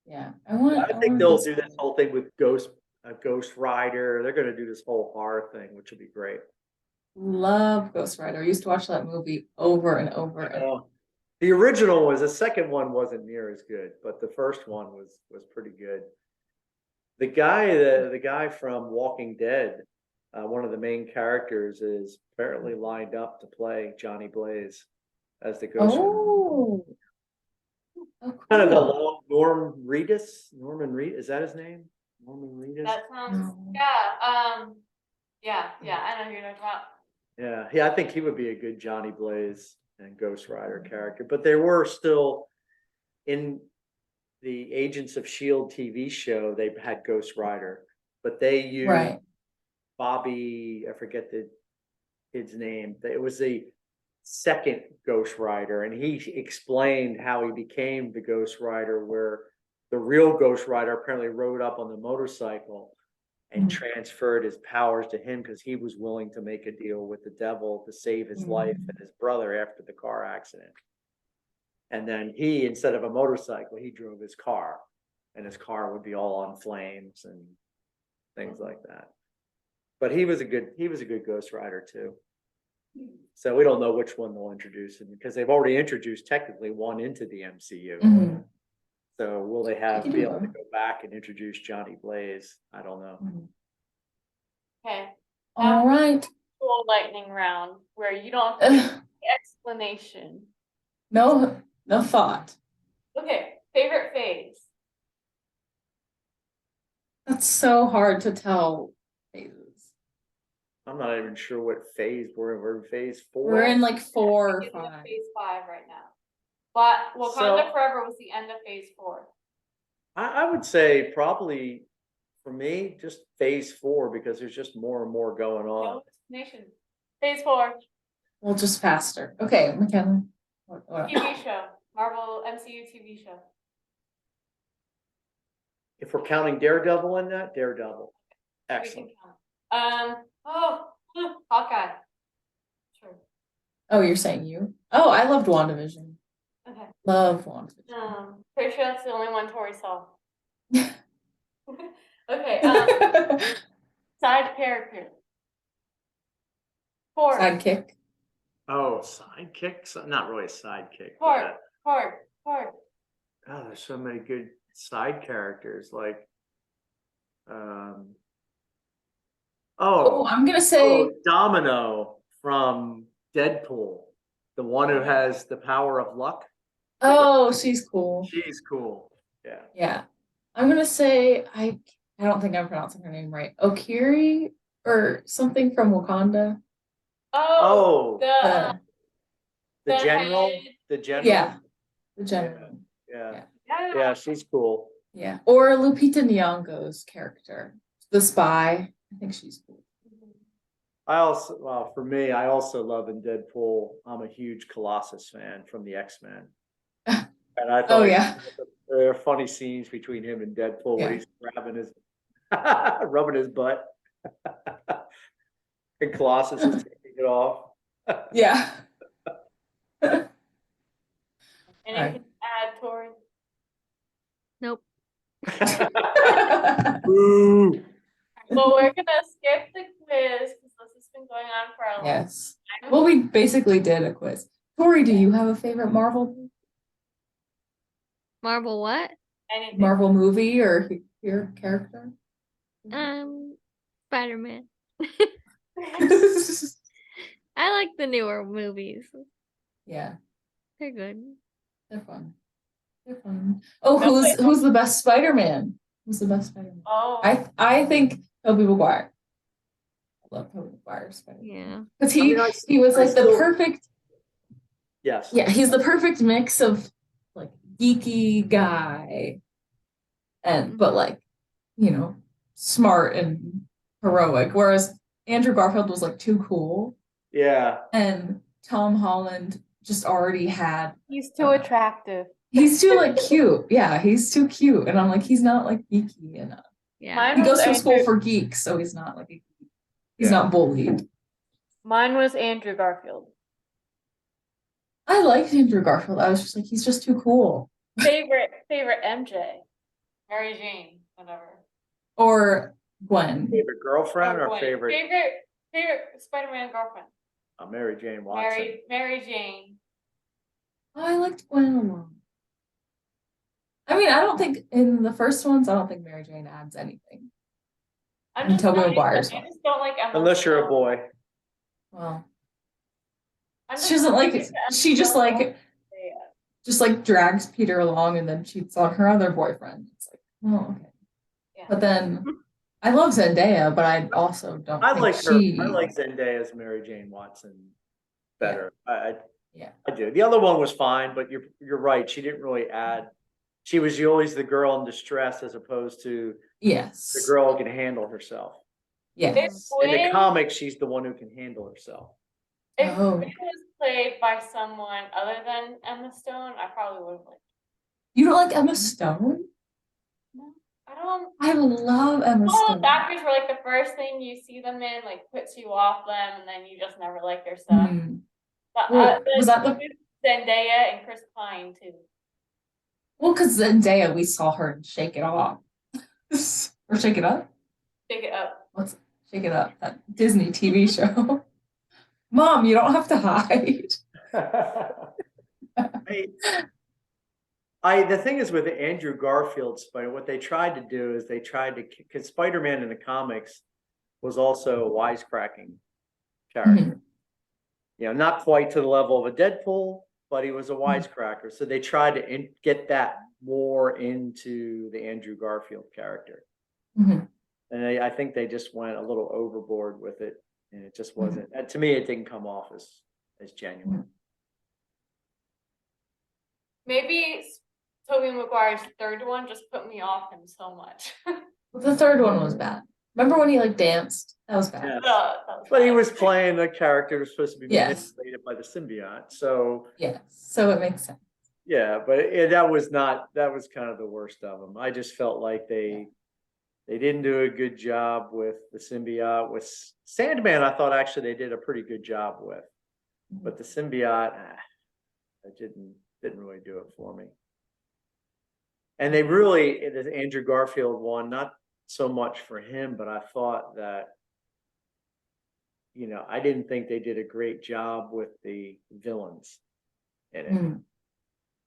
Yeah, I think they'll do this whole thing with Ghost Rider. They're going to do this whole horror thing, which will be great. Love Ghost Rider. I used to watch that movie over and over. The original the second one wasn't near as good, but the first one was pretty good. The guy from Walking Dead, one of the main characters, is apparently lined up to play Johnny Blaze as the Ghost Rider. Oh, cool. Kind of the long Norman Reedus, is that his name? Norman Reedus? That sounds, yeah, I know who you're talking about. Yeah, I think he would be a good Johnny Blaze and Ghost Rider character. But they were still in the Agents of S.H.I.E.L.D. TV show, they had Ghost Rider, but they used Bobby, I forget the kid's name. It was the second Ghost Rider, and he explained how he became the Ghost Rider, where the real Ghost Rider apparently rode up on the motorcycle and transferred his powers to him because he was willing to make a deal with the devil to save his life and his brother after the car accident. And then he, instead of a motorcycle, he drove his car, and his car would be all on flames and things like that. But he was a good Ghost Rider too. So we don't know which one they'll introduce him, because they've already introduced technically one into the MCU. Mhm. So will they can be do able to that. go back and introduce Johnny Blaze? I don't know. Mhm. Okay. All right. Cool lightning round where you don't have to give the explanation. No thought. Okay, favorite phase. That's so hard to tell phases. I'm not even sure what phase we're in. We're in phase 4. We're in like 4 or Beginning of 5. phase 5 right now. But Wakanda So- Forever was the end of phase 4. I would say probably for me, just phase 4, because there's just more and more going on. No explanation. Phase 4, Well, just faster. Okay, McKenna. What? TV show. Marvel MCU TV show. If we're counting Daredevil in that, Daredevil. We Excellent. can count. Hawkeye. Sure. Oh, you're saying you? Oh, I loved WandaVision. Okay. Love WandaVision. Pretty sure that's the only one Tori saw. Okay, side character. 4. Sidekick. Oh, sidekicks? Not really a sidekick. Hard. Oh, there's so many good side characters. Like, Oh, I'm gonna say Domino from Deadpool, the one who has the power of luck. oh, she's cool. She's cool. Yeah. Yeah. I'm gonna say I don't think I'm pronouncing her name right. Okiri or something from Wakanda. Oh, The the general. head. The general. yeah, the general. Yeah. Yeah. Yeah, she's cool. Yeah. Or Lupita Nyong'o's character, the spy. I think she's cool. For me, I also love in Deadpool. I'm a huge Colossus fan from the X-Men. And I thought Oh yeah. there are funny scenes between him and Deadpool where Yeah. he's grabbing his, rubbing his butt. And Colossus is taking it off. Yeah. Anything Alright. to add, Tori? Nope. Boo. Well, we're gonna skip the quiz because this has been going on for a long Yes. time. Well, we basically did a quiz. Tori, do you have a favorite Marvel Marvel what? Anything. movie or your character? Spider-Man. I like the newer movies. Yeah, They're good. they're fun. They're fun. Oh, No, wait. who's the best Spider-Man? Who's the best Spider-Man? Oh, I think Tobey Maguire. I love Tobey Maguire's Spider-Man. Yeah. Because I mean, he was I like the still- perfect, Yes. yeah, he's the perfect mix of like geeky guy and but like, you know, smart and heroic. Whereas Andrew Garfield was like too cool. Yeah. And Tom Holland just already had he's too attractive. he's too like cute. Yeah, he's too cute. And I'm like, he's not like geeky enough. Yeah. Mine He was goes to school Andrew- for geeks, so he's not like a geek. He's Yeah. not bullied. Mine was Andrew Garfield. I liked Andrew Garfield. I was just like, he's just too cool. Favorite MJ. Mary Jane, whatever. Or Gwen. Favorite girlfriend or Gwen. favorite Favorite Spider-Man girlfriend. Mary Jane Watson? Mary Jane. Oh, I liked Gwen a lot. I mean, I don't think in the first ones, I don't think Mary Jane adds anything. I'm And just Tobey not- Maguire's I one. just don't like Emma Unless you're a Stone. boy. Well, I'm she just doesn't not like into Emma she just Stone. like drags Peter along and then cheats on her other boyfriend. It's like, oh, okay. Yeah. But then I love Zendaya, but I also don't I think like her. she I like Zendaya's Mary Jane Watson better. Yeah. I do. The other one was fine, but you're right. She didn't really add. She was always the girl in distress as opposed to Yes. the girl who can handle herself. Yes. In the comics, she's the one who can handle herself. If Oh. it was played by someone other than Emma Stone, I probably would have liked You don't like Emma Stone? it. No, I don't. I love Emma All Stone. the actors were like the first thing you see them in, like puts you off them, and then you just never like their stuff. Hmm. But, Well, was that the Zendaya and Chris Pine too. Well, because Zendaya, we saw her in Shake It Off. Or Shake It Up? Pick it up. What's Shake It Up? That Disney TV show. Mom, you don't have to hide. The thing is with Andrew Garfield Spider, what they tried to do is because Spider-Man in the comics was also a wisecracking character. Not quite to the level of a Deadpool, but he was a wisecracker. So they tried to get that more into the Andrew Garfield character. And I think they just went a little overboard with it, and it just wasn't. To me, it didn't come off as genuine. Maybe Tobey Maguire's third one just put me off him so much. The third one was bad. Remember when he like danced? That was bad. Yes. That was But he bad. was playing a character who was supposed to be Yes. manipulated by the symbiote. So Yes, so it makes sense. yeah, but that was kind of the worst of them. I just felt like they didn't do a good job with the symbiote. With Sandman, I thought actually they did a pretty good job with, but the symbiote, it didn't really do it for me. And they really, the Andrew Garfield one, not so much for him, but I thought that, I didn't think they did a great job with the villains in it.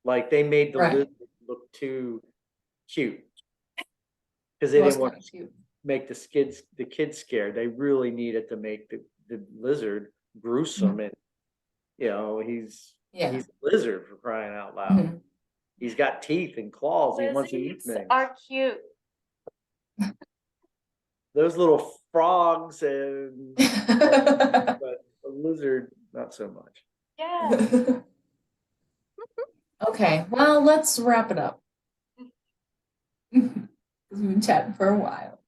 Like they made the lizard look too cute because they didn't want to make the kids scared. They really needed to make the lizard gruesome, and he's a lizard, for crying out loud. He's got teeth and claws. He wants to eat Lizards things. are cute. Those little frogs but the lizard, not so much. Yeah. Okay, well, let's wrap it up. Because we've been chatting for a while.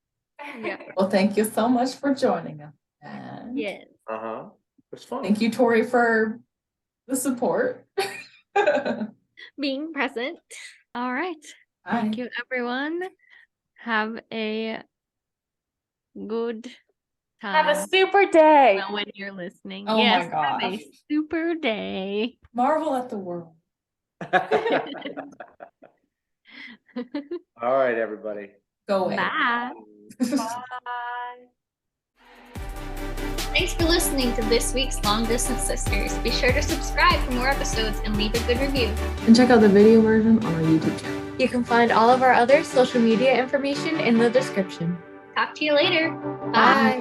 Yeah. Well, thank you so much for joining us. And Yes. It was fun. thank you, Tori, for the support. Being present. All right. Bye. Thank you, everyone. Have a good time. Have a super day. when you're listening. Oh Yes, my have gosh. a super day. Marvel at the world. All right, everybody. Go away. Bye. Bye. Thanks for listening to this week's Long Distance Sisters. Be sure to subscribe for more episodes and leave a good review. And check out the video version on our YouTube channel. You can find all of our other social media information in the description. Talk to you later. Bye.